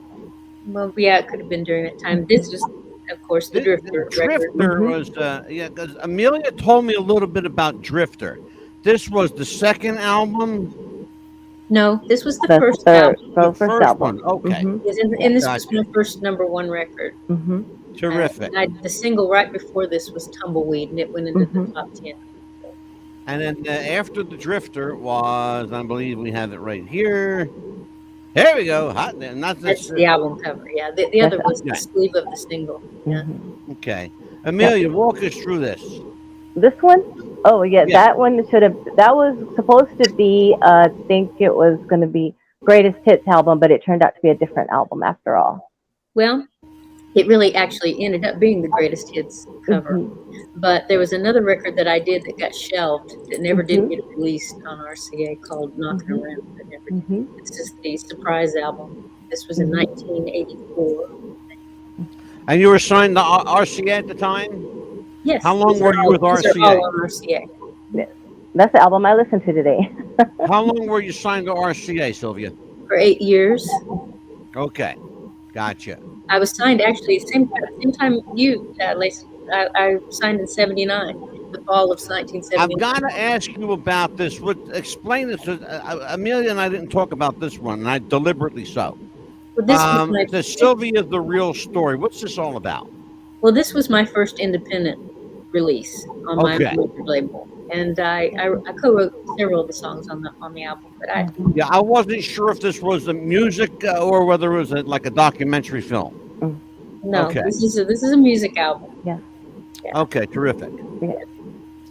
Well, yeah, it could have been during that time. This was, of course, the Drifter. Drifter was, because Amelia told me a little bit about Drifter. This was the second album? No, this was the first album. The first album. Okay. Mm-hmm. And this was my first #1 record. Mm-hmm. Terrific. The single right before this was Tumbleweed, and it went into the top 10. And then after the Drifter was, I believe we have it right here. There we go. That's the album cover. Yeah, the other was the sleeve of the single. Yeah. Okay, Amelia, walk us through this. This one? Oh yeah, that one that was supposed to be. I think it was going to be Greatest Hits album, but it turned out to be a different album after all. Well, it really actually ended up being the Greatest Hits cover. But there was another record that I did that got shelved that never did get released on RCA called Knockin' Around. This is the surprise album. This was in 1984. And you were signed to RCA at the time? Yes. How long were you with RCA? All on RCA. That's the album I listened to today. How long were you signed to RCA, Sylvia? For 8 years. Okay. Gotcha. I was signed actually same time you, Lacy. I signed in 79, the fall of 1979. I've got to ask you about this. Explain this. Amelia and I didn't talk about this one, and I deliberately so. Well, this was my The Sylvia the Real Story. What's this all about? Well, this was my first independent release on my record label, and I co-wrote several of the songs on the album. But I wasn't sure if this was a music or whether it was like a documentary film. No, this is a music album. Yeah. Okay, terrific. Yeah.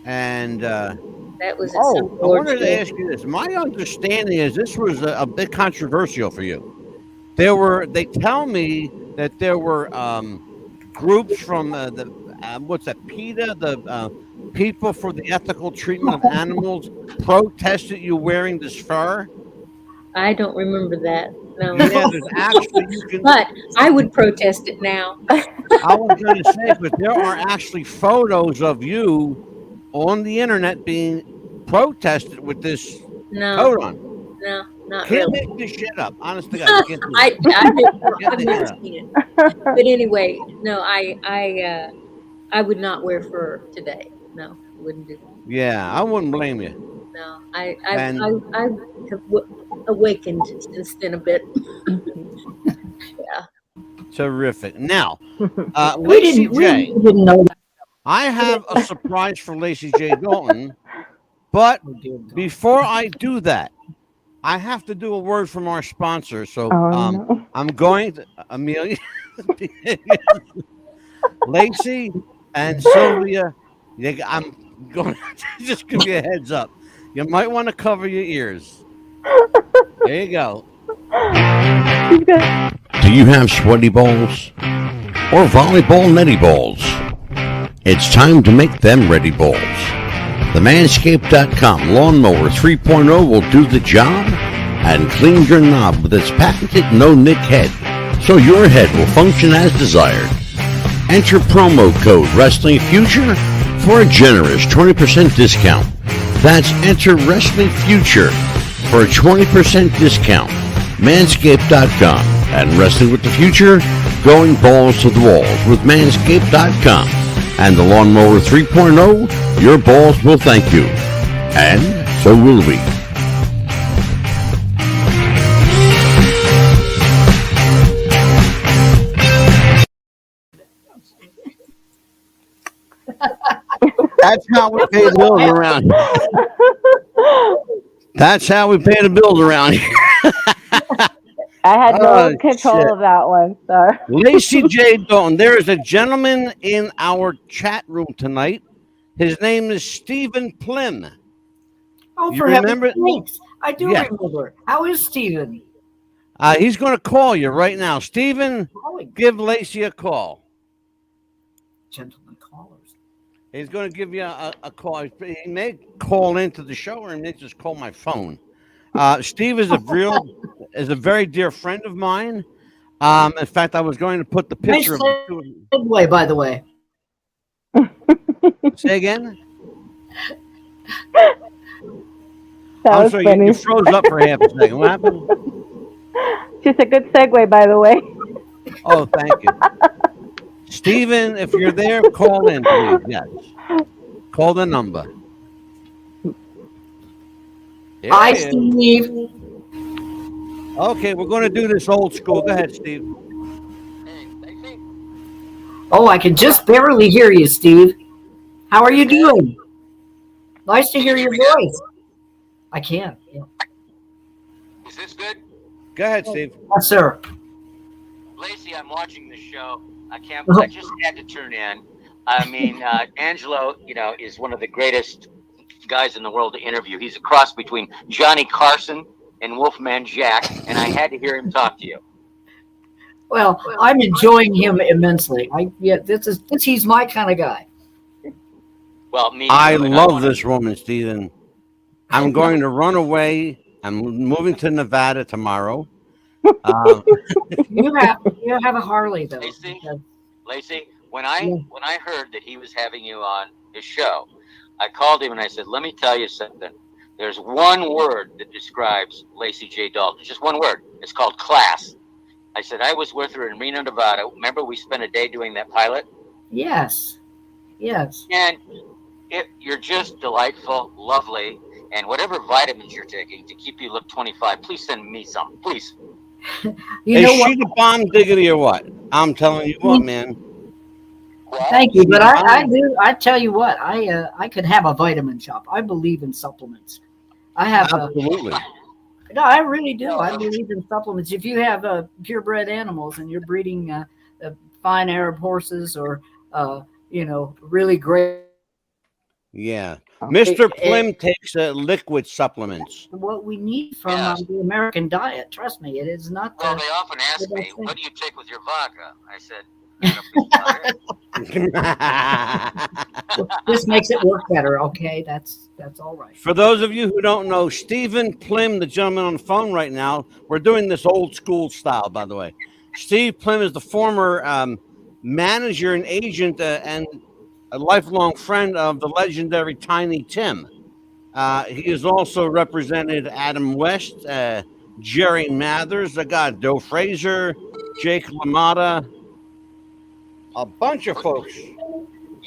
And that was I wanted to ask you this. My understanding is this was a bit controversial for you. They tell me that there were groups from PETA, the People for the Ethical Treatment of Animals, protested you wearing this fur. I don't remember that. No. Yeah, there's actually. But I would protest it now. I was going to say, but there are actually photos of you on the internet being protested with this coat on. No, not can't really. make this shit up. Honestly, God, can't do I've never seen it. But anyway, no, I would not wear fur today. No, I wouldn't do that. Yeah, I wouldn't blame you. No, I have awakened since then a bit. Yeah. Terrific. Now, Lacy J. We didn't know that. I have a surprise for Lacy J. Dalton, but before I do that, I have to do a word from our sponsor. So I'm going to Amelia, Lacy, and Sylvia. I'm going to just give you a heads up. You might want to cover your ears. There you go. Do you have sweaty balls or volleyball netty balls? It's time to make them ready balls. The Manscaped.com Lawnmower 3.0 will do the job and clean your knob with its patented no-nick head, so your head will function as desired. Enter promo code WrestlingFuture for a generous 20% discount. That's enter Wrestling Future for a 20% discount. Manscaped.com and Wrestling with the Future, going balls to the walls with Manscaped.com and the Lawnmower 3.0. Your balls will thank you, and so will we. That's how we pay the bills around here. That's how we pay the bills around here. I had no control of that one. So. Lacy J. Dalton. There is a gentleman in our chat room tonight. His name is Stephen Plym. Oh, You for remember? heaven's sakes. I do remember. How is Stephen? He's going to call you right now. Stephen, give Lacy a call. Gentlemen callers. He's going to give you a call. He may call into the show, or he may just call my phone. Steve is a very dear friend of mine. In fact, I was going to put the picture of segue, by the way. Say again. I'm sorry, you froze up for half a second. What happened? Just a good segue, by the way. Oh, thank you. Stephen, if you're there, call in, please. Yes. Call the number. Hi, Steve. Okay, we're going to do this old school. Go ahead, Steve. Oh, I can just barely hear you, Steve. How are you doing? Nice to hear your voice. I can. Yeah. Is this good? Go ahead, Steve. Yes, sir. Lacy, I'm watching this show. I just had to tune in. I mean, Angelo, is one of the greatest guys in the world to interview. He's a cross between Johnny Carson and Wolfman Jack, and I had to hear him talk to you. Well, I'm enjoying him immensely. He's my kind of guy. Well, me. I love this woman, Stephen. I'm going to run away. I'm moving to Nevada tomorrow. You have a Harley though. Lacy, when I heard that he was having you on his show, I called him and I said, "Let me tell you something. There's one word that describes Lacy J. Dalton. Just one word. It's called class." I said, "I was with her in Reno, Nevada. Remember we spent a day doing that pilot?" Yes. Yes. And you're just delightful, lovely, and whatever vitamins you're taking to keep you look 25, please send me some, please. You Is know she what? the bomb diggity or what? I'm telling you what, man. Thank you, She but the I bomb. do. I tell you what, I could have a vitamin shop. I believe in supplements. I have a Absolutely. no, I really do. I believe in supplements. If you have purebred animals and you're breeding fine Arab horses or really great, Yeah. it, Mr. it, Plim takes liquid supplements. what we need from Yes. the American diet. Trust me, it is not Well, they often the ask me, best thing. what do you take with your vodka? I said, I don't feel butter. This makes it work better. Okay, that's all right. For those of you who don't know, Stephen Plim, the gentleman on the phone right now, we're doing this old school style, by the way. Steve Plim is the former manager and agent and a lifelong friend of the legendary Tiny Tim. He has also represented Adam West, Jerry Mathers, Joe Fraser, Jake LaMotta, a bunch of folks. You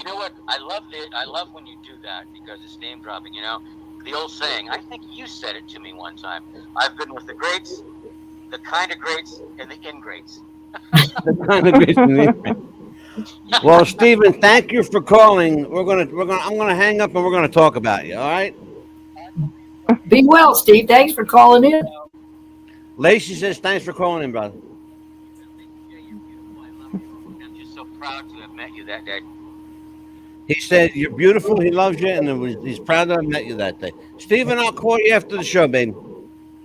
know what? I love when you do that because it's name dropping. You know, the old saying. I think you said it to me one time. I've been with the greats, the kind of greats, and the ingrates. The kind of greats and the ingrates. Well, Stephen, thank you for calling. I'm gonna hang up and we're gonna talk about you. All right. Be well, Steve. Thanks for calling in. Lacy says thanks for calling in, brother. I'm just so proud to have met you that day. He said you're beautiful. He loves you, and he's proud to have met you that day. Stephen, I'll call you after the show, baby.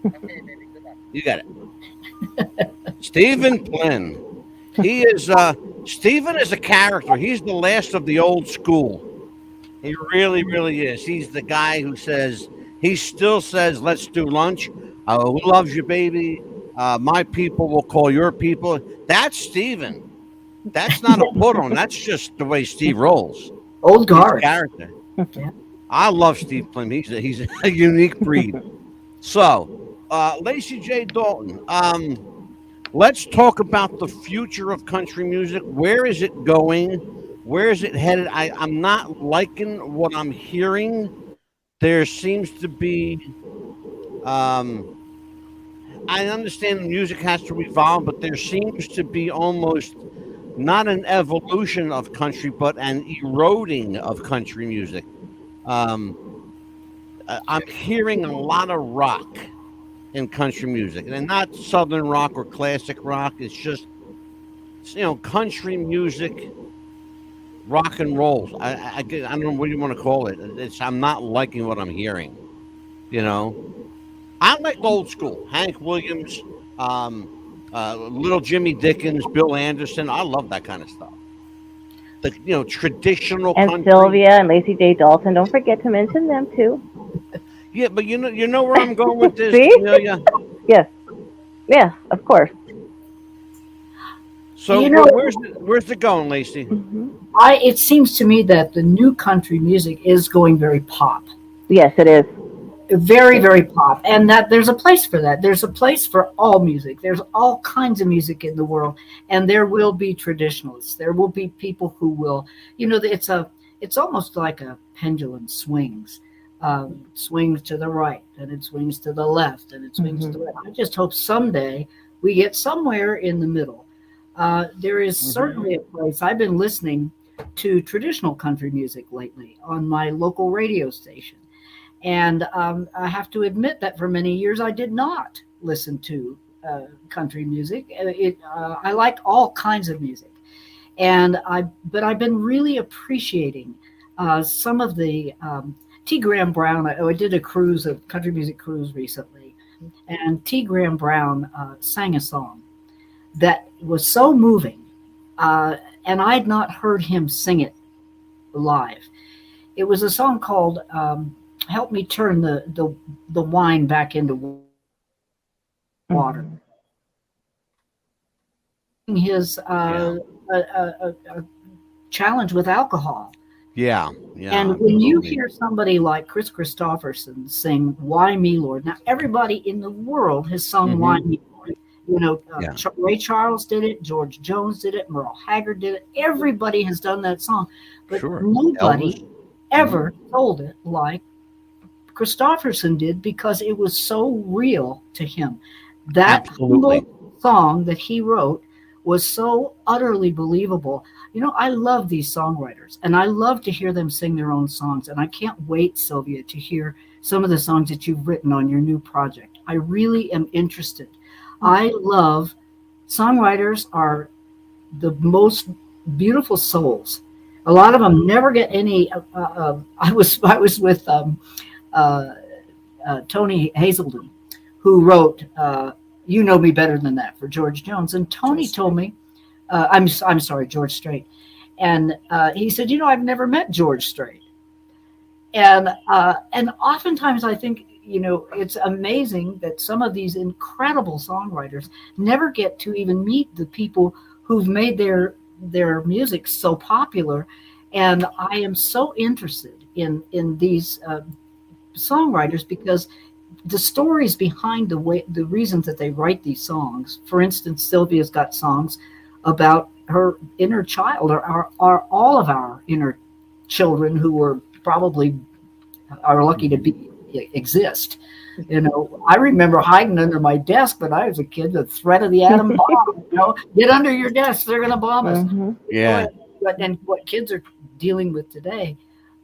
Okay, baby, good luck. You got it. Stephen Plim. He is Stephen is a character. He's the last of the old school. He really, really is. He's the guy who still says, let's do lunch. Who loves you, baby? My people will call your people. That's Stephen. That's not a put on. That's just the way Steve rolls. Old guard. Character. Yeah. I love Steve Plim. He's a unique breed. So, Lacy J. Dalton, let's talk about the future of country music. Where is it going? Where is it headed? I'm not liking what I'm hearing. There seems to be, I understand the music has to evolve, but there seems to be almost not an evolution of country, but an eroding of country music. I'm hearing a lot of rock in country music, and not southern rock or classic rock. It's just, country music, rock and rolls. I don't know what you want to call it. I'm not liking what I'm hearing. I like old school. Hank Williams, Little Jimmy Dickens, Bill Anderson. I love that kind of stuff. The traditional And country. Sylvia and Lacy J. Dalton. Don't forget to mention them too. Yeah, but you know where I'm going with this, See? Amelia? Yes. Yeah, of course. So where's it going, Lacy? Mm-hmm. It seems to me that the new country music is going very pop. Yes, it is. Very, very pop. And that there's a place for that. There's a place for all music. There's all kinds of music in the world. And there will be traditionalists. There will be people who will, it's almost like a pendulum swings. Swings to the right, and it swings to the left, and it swings to the right. I just hope someday we get somewhere in the middle. There is certainly a place. I've been listening to traditional country music lately on my local radio station. And I have to admit that for many years I did not listen to country music. I like all kinds of music, but I've been really appreciating some of the T. Graham Brown. I did a country music cruise recently, and T. Graham Brown sang a song that was so moving, and I had not heard him sing it live. It was a song called "Help Me Turn the Wine Back into Water." His a challenge with alcohol. Yeah. And when you hear somebody like Kristofferson sing "Why Me, Lord," now everybody in the world has sung "Why Me, Lord." You know, Yeah. Ray Charles did it, George Jones did it, Merle Haggard did it. Everybody has done that song, but Sure. nobody Elvis. ever told it like Kristofferson did because it was so real to him. That Absolutely. humble song that he wrote was so utterly believable. You know, I love these songwriters and I love to hear them sing their own songs. And I can't wait, Sylvia, to hear some of the songs that you've written on your new project. I really am interested. I love songwriters are the most beautiful souls. A lot of them never get any. I was with Tony Hazelden, who wrote "You Know Me Better Than That" for George Jones, and Tony told me, I'm sorry, George Strait, and he said, you know, I've never met George Strait, and oftentimes I think, you know, it's amazing that some of these incredible songwriters never get to even meet the people who've made their music so popular, and I am so interested in these songwriters because the stories behind the reasons that they write these songs. For instance, Sylvia's got songs about her inner child, or all of our inner children who were probably are lucky to exist. You know, I remember hiding under my desk when I was a kid, the threat of the atom bomb. You know, get under your desk, they're going to bomb us. Yeah. And what kids are dealing with today.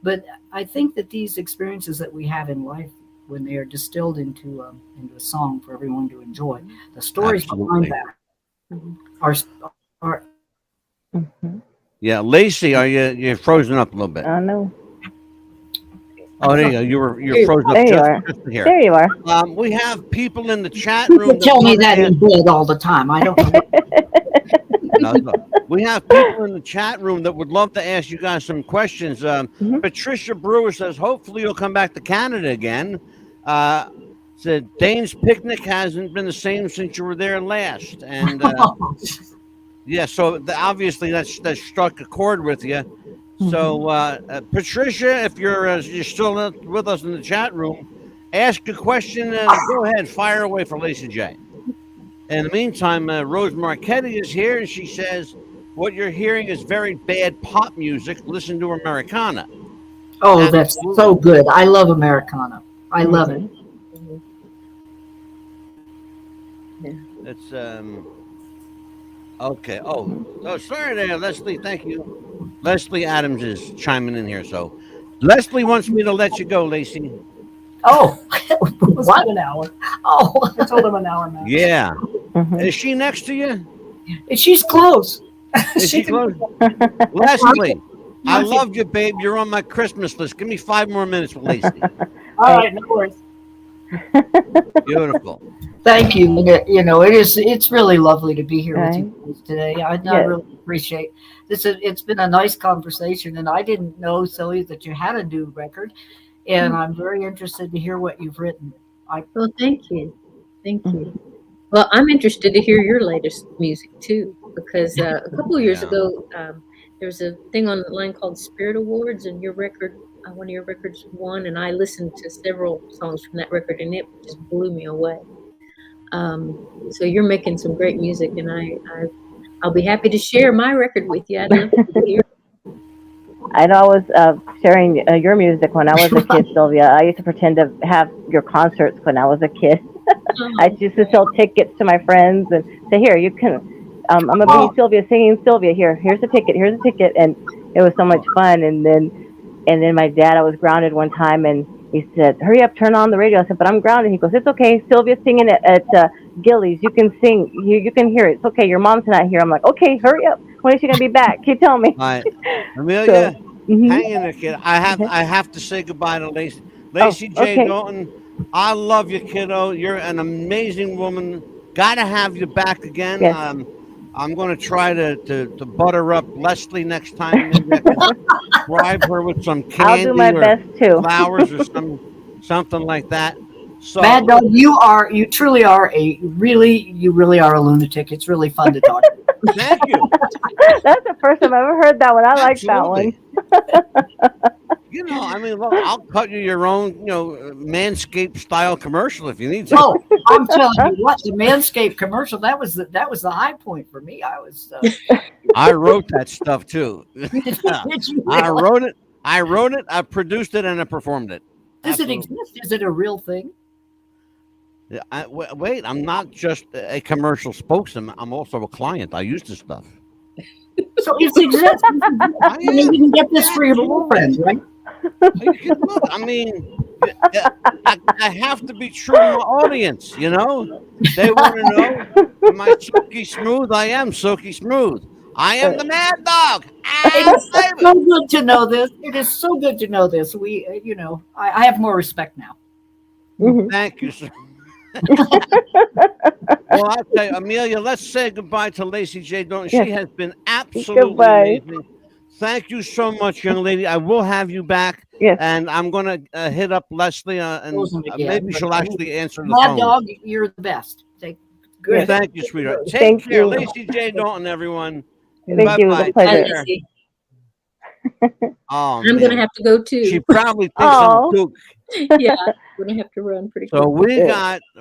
But I think that these experiences that we have in life, when they are distilled into a song for everyone to enjoy, the stories Absolutely. behind that are Yeah, Lacy, you're frozen up a little bit? No. Oh, there you go. You're frozen up There you just are. here. There you are. We have people in the chat people room. tell me wanna that in bed all the time. I don't know. No. We have people in the chat room that would love to ask you guys some questions. Patricia Brewer says, hopefully you'll come back to Canada again. Said Dane's Picnic hasn't been the same since you were there last. And yeah, so obviously that struck a chord with you. So Patricia, if you're still with us in the chat room, ask a question and go ahead, fire away for Lacy J. In the meantime, Rose Marchetti is here, and she says, what you're hearing is very bad pop music. Listen to Americana. Oh, that's so good. I love Americana. I love it. It's okay. Oh, sorry there, Leslie. Thank you. Leslie Adams is chiming in here. So Leslie wants me to let you go, Lacy. Oh, it was about an hour. Oh, I told him an hour, man. Yeah. Is she next to you? She's close. Is she close? Leslie, I love you, babe. You're on my Christmas list. Give me 5 more minutes with Lacy. All right, no worries. Beautiful. Thank you. You know, it's really lovely to be here with you today. I really appreciate this. It's been a nice conversation, and I didn't know, Sylvia, that you had a new record, and I'm very interested to hear what you've written. Well, thank you. Thank you. Well, I'm interested to hear your latest music too, because a couple of years ago, there was a thing online called Spirit Awards, and your record, one of your records won, and I listened to several songs from that record, and it just blew me away. So you're making some great music, and I'll be happy to share my record with you. I'd love to hear. I know I was sharing your music when I was a kid, Sylvia. I used to pretend to have your concerts when I was a kid. I used to sell tickets to my friends and say, here, you can, I'm going to be Sylvia singing Sylvia. Here's a ticket. And it was so much fun. And then my dad, I was grounded one time, and he said, hurry up, turn on the radio. I said, but I'm grounded. He goes, it's okay. Sylvia's singing at Gillies. You can sing. You can hear it. It's okay. Your mom's not here. I'm like, okay, hurry up. When is she going to be back? Can you tell me? All right. Amelia, hang in there, kid. I have to say goodbye to Lacy. Lacy J. Dalton, I love you, kiddo. You're an amazing woman. Got to have you back again. Yes. I'm going to try to butter up Leslie next time. Maybe I can bribe her with some candy. I'll do my best too. Flowers or something like that. So, Mad Dog, you truly are you really are a lunatic. It's really fun to talk to you. Thank you. That's the first time I've ever heard that one. I like that one. You know, I mean, look, I'll cut you your own, Manscaped style commercial if you need to. Oh, I'm telling you what, the Manscaped commercial, that was the high point for me. I was I wrote that stuff too. did you I really? wrote it, I produced it, and I performed it. Does it Absolutely. exist? Is it a real thing? Yeah, wait, I'm not just a commercial spokesman. I'm also a client. I use this stuff. So it exists. I You am. can get this for your friends, right? Look, I mean, I have to be true to my audience. You know, they want to know, am I silky smooth? I am silky smooth. I am the mad dog. It's so good to know this. It is so good to know this. We, I have more respect now. Thank you, sir. Well, I'll tell you, Amelia, let's say goodbye to Lacy J. Dalton. Yes. She has been absolutely Goodbye. amazing. Thank you so much, young lady. I will have you back. Yes. And I'm going to hit up Leslie, and Frozen again, maybe but- she'll actually answer the Mad phone. dog, you're the best. Good. Thank you, sweetheart. Take Thank care. you. Lacy J. Dalton, everyone. Thank you. Bye-bye. The pleasure. Take care. Lacy. Oh, I'm going to man. have to go too. She probably thinks Oh. I'm kook. Yeah, I'm going to have to run pretty quick. So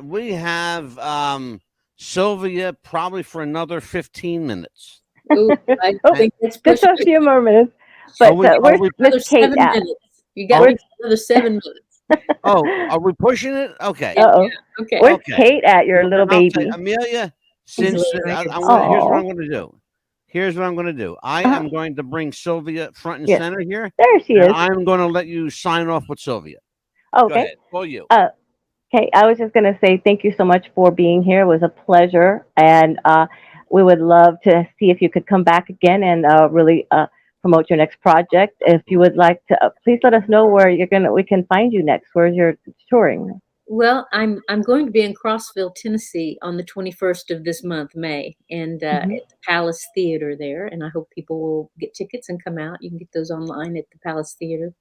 we have Sylvia probably for another 15 minutes. Ooh, I think that's Just pushing a few more minutes. But Are we- where's another Miss Kate 7 at? minutes. You got another 7 minutes. Oh, are we pushing it? Okay. Uh-oh. Okay. Where's Okay. Kate at, your little I'll tell baby? you, Amelia, She's since laying right here's there. what Aw. I'm going to do. Here's what I'm going to do. I am going to bring Sylvia front and Yes. center here. There she And is. I'm going to let you sign off with Sylvia. Oh, Go okay. ahead. For you. Okay, I was just going to say thank you so much for being here. It was a pleasure, and we would love to see if you could come back again and really promote your next project. If you would like to, please let us know where we can find you next. Where's your touring? Well, I'm going to be in Crossville, Tennessee on the 21st of this month, May, and at the Palace Theater there. And I hope people will get tickets and come out. You can get those online at the Palace Theater.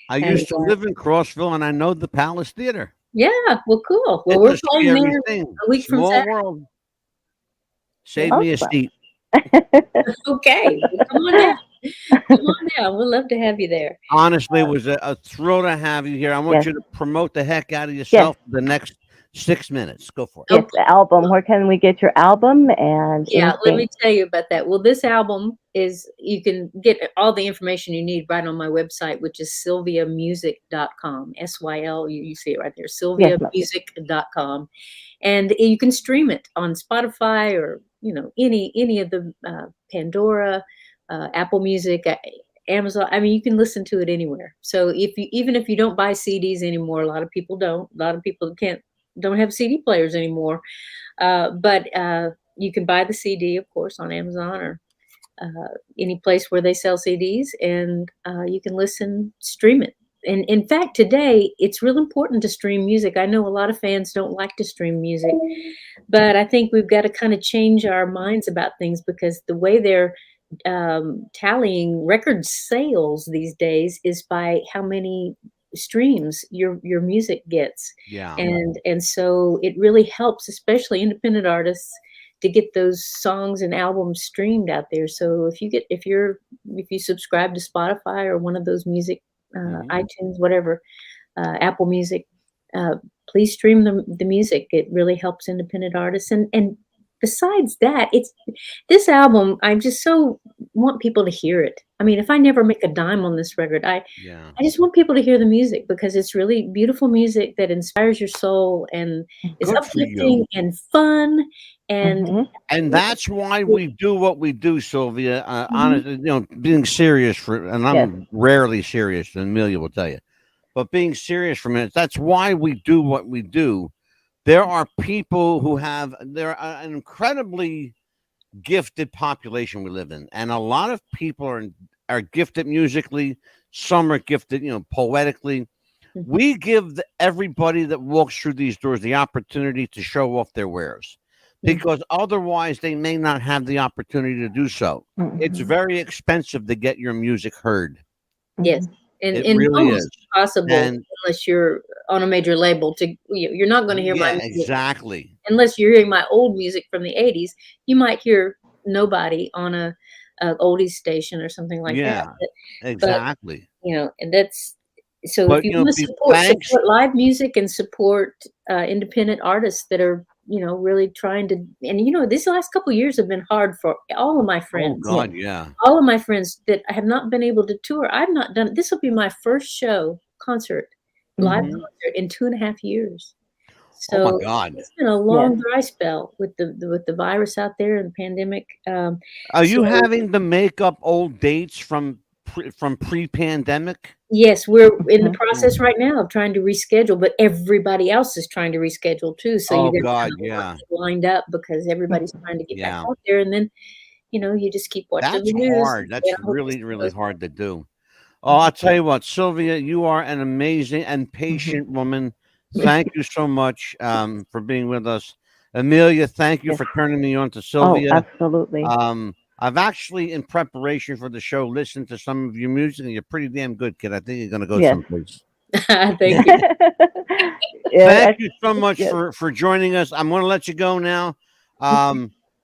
I used to live in Crossville, and I know the Palace Theater. Yeah, well, cool. Well, It's we're a playing scary there thing. a week from Small Saturday. world. Save me a Awesome. seat. Okay, well, come on down. Come on down. We'd love to have you there. Honestly, it was a thrill to have you here. I want Yes. you to promote the heck out of yourself for the next 6 minutes. Go for it. Yes, the album. Where can we get your album? And Yeah, let anything? me tell you about that. Well, this album you can get all the information you need right on my website, which is sylviamusic.com. SYL, you see it right there, sylviamusic.com. And you can stream it on Spotify or, any of the Pandora, Apple Music, Amazon. I mean, you can listen to it anywhere. So even if you don't buy CDs anymore, a lot of people don't. A lot of people don't have CD players anymore. But you can buy the CD, of course, on Amazon or any place where they sell CDs, and you can stream it. And in fact, today, it's real important to stream music. I know a lot of fans don't like to stream music, but I think we've got to kind of change our minds about things, because the way they're tallying record sales these days is by how many streams your music gets. Yeah. And so it really helps, especially independent artists, to get those songs and albums streamed out there. So if you subscribe to Spotify or one of those music, iTunes, whatever, Apple Music, please stream the music. It really helps independent artists. And besides that, this album, I just so want people to hear it. I mean, if I never make a dime on this record, I just want people to hear the music, because it's really beautiful music that inspires your soul and is Good for you. uplifting and fun. And that's why we do what we do, Sylvia. Honestly, being serious and I'm rarely serious, and Amelia will tell you, but being serious for a minute, that's why we do what we do. There are people who they're an incredibly gifted population we live in, and a lot of people are gifted musically. Some are gifted, poetically. We give everybody that walks through these doors the opportunity to show off their wares, because otherwise they may not have the opportunity to do so. It's very expensive to get your music heard. Yes. And it really is possible, unless you're on a major label. You're not going to hear my music. Exactly. Unless you're hearing my old music from the 80s, you might hear nobody on a oldies station or something like that. Exactly. And that's so. But if you want to support live music and support independent artists that are really trying to, and these last couple of years have been hard for all of my friends. Oh God, yeah. All of my friends that have not been able to tour. I've not done. This will be my first concert, live concert in 2.5 years. So oh my God, it's been a long dry spell with the virus out there and the pandemic. Are you having to make up old dates from pre-pandemic? Yes, we're in the process right now of trying to reschedule, but everybody else is trying to reschedule too. So you're going to lined up because everybody's trying to get back out there, and then you just keep watching the news. That's hard. That's really hard to do. Oh, I'll tell you what, Sylvia, you are an amazing and patient woman. Thank you so much for being with us. Amelia, thank you for turning me on to Sylvia. Oh, absolutely. I've actually, in preparation for the show, listened to some of your music, and you're pretty damn good, kid. I think you're going to go someplace. Thank you. Thank you so much for joining us. I'm going to let you go now.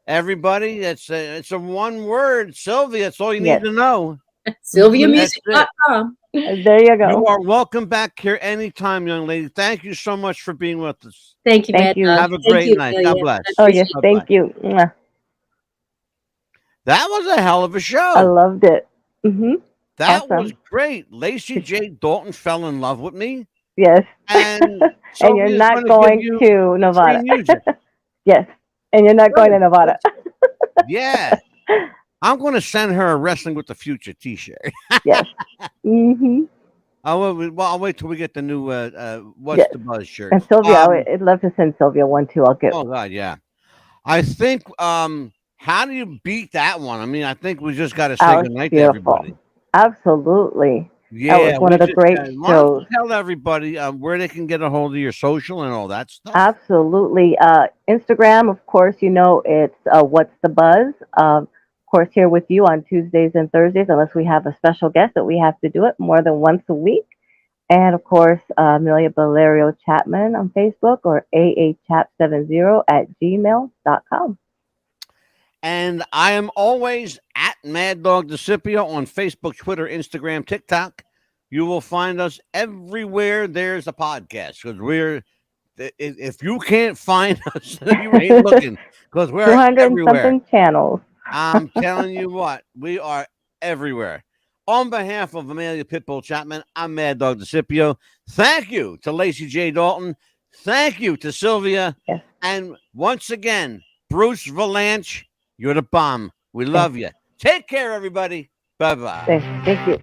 Everybody, it's a one word, Sylvia. That's all you need to know. SylviaMusic.com. There you go. You are welcome back here anytime, young lady. Thank you so much for being with us. Thank you, Thank you. Have a great night. God bless. Oh, yes. Thank you. That was a hell of a show. I loved it. That was great. Lacy J. Dalton fell in love with me. Yes. And you're not going to Nevada. Yes. And you're not going to Nevada. Yeah. I'm going to send her a Wrestling with the Future t-shirt. Yes. I'll wait till we get the new What's the Buzz shirt. And Sylvia, I'd love to send Sylvia one too. I'll get. Oh God, yeah. I think. How do you beat that one? I mean, I think we just got to say goodnight to everybody. Absolutely. Yeah, that was one of the great shows. Tell everybody where they can get a hold of your social and all that stuff. Absolutely. Instagram, of course, it's What's the Buzz. Of course, here with you on Tuesdays and Thursdays, unless we have a special guest that we have to do it more than once a week. And of course, Amelia Valerio Chapman on Facebook or aachap70@gmail.com. And I am always at Mad Dog DeCipio on Facebook, Twitter, Instagram, TikTok. You will find us everywhere there's a podcast. Because if you can't find us, you ain't looking. Because we're 200 everywhere. Something channels. I'm telling you what, we are everywhere. On behalf of Amelia Pitbull Chapman, I'm Mad Dog DeCipio. Thank you to Lacy J. Dalton. Thank you to Sylvia. Yes. And once again, Bruce Valanche. You're the bomb. We love you. Take care, everybody. Bye-bye. Thank you.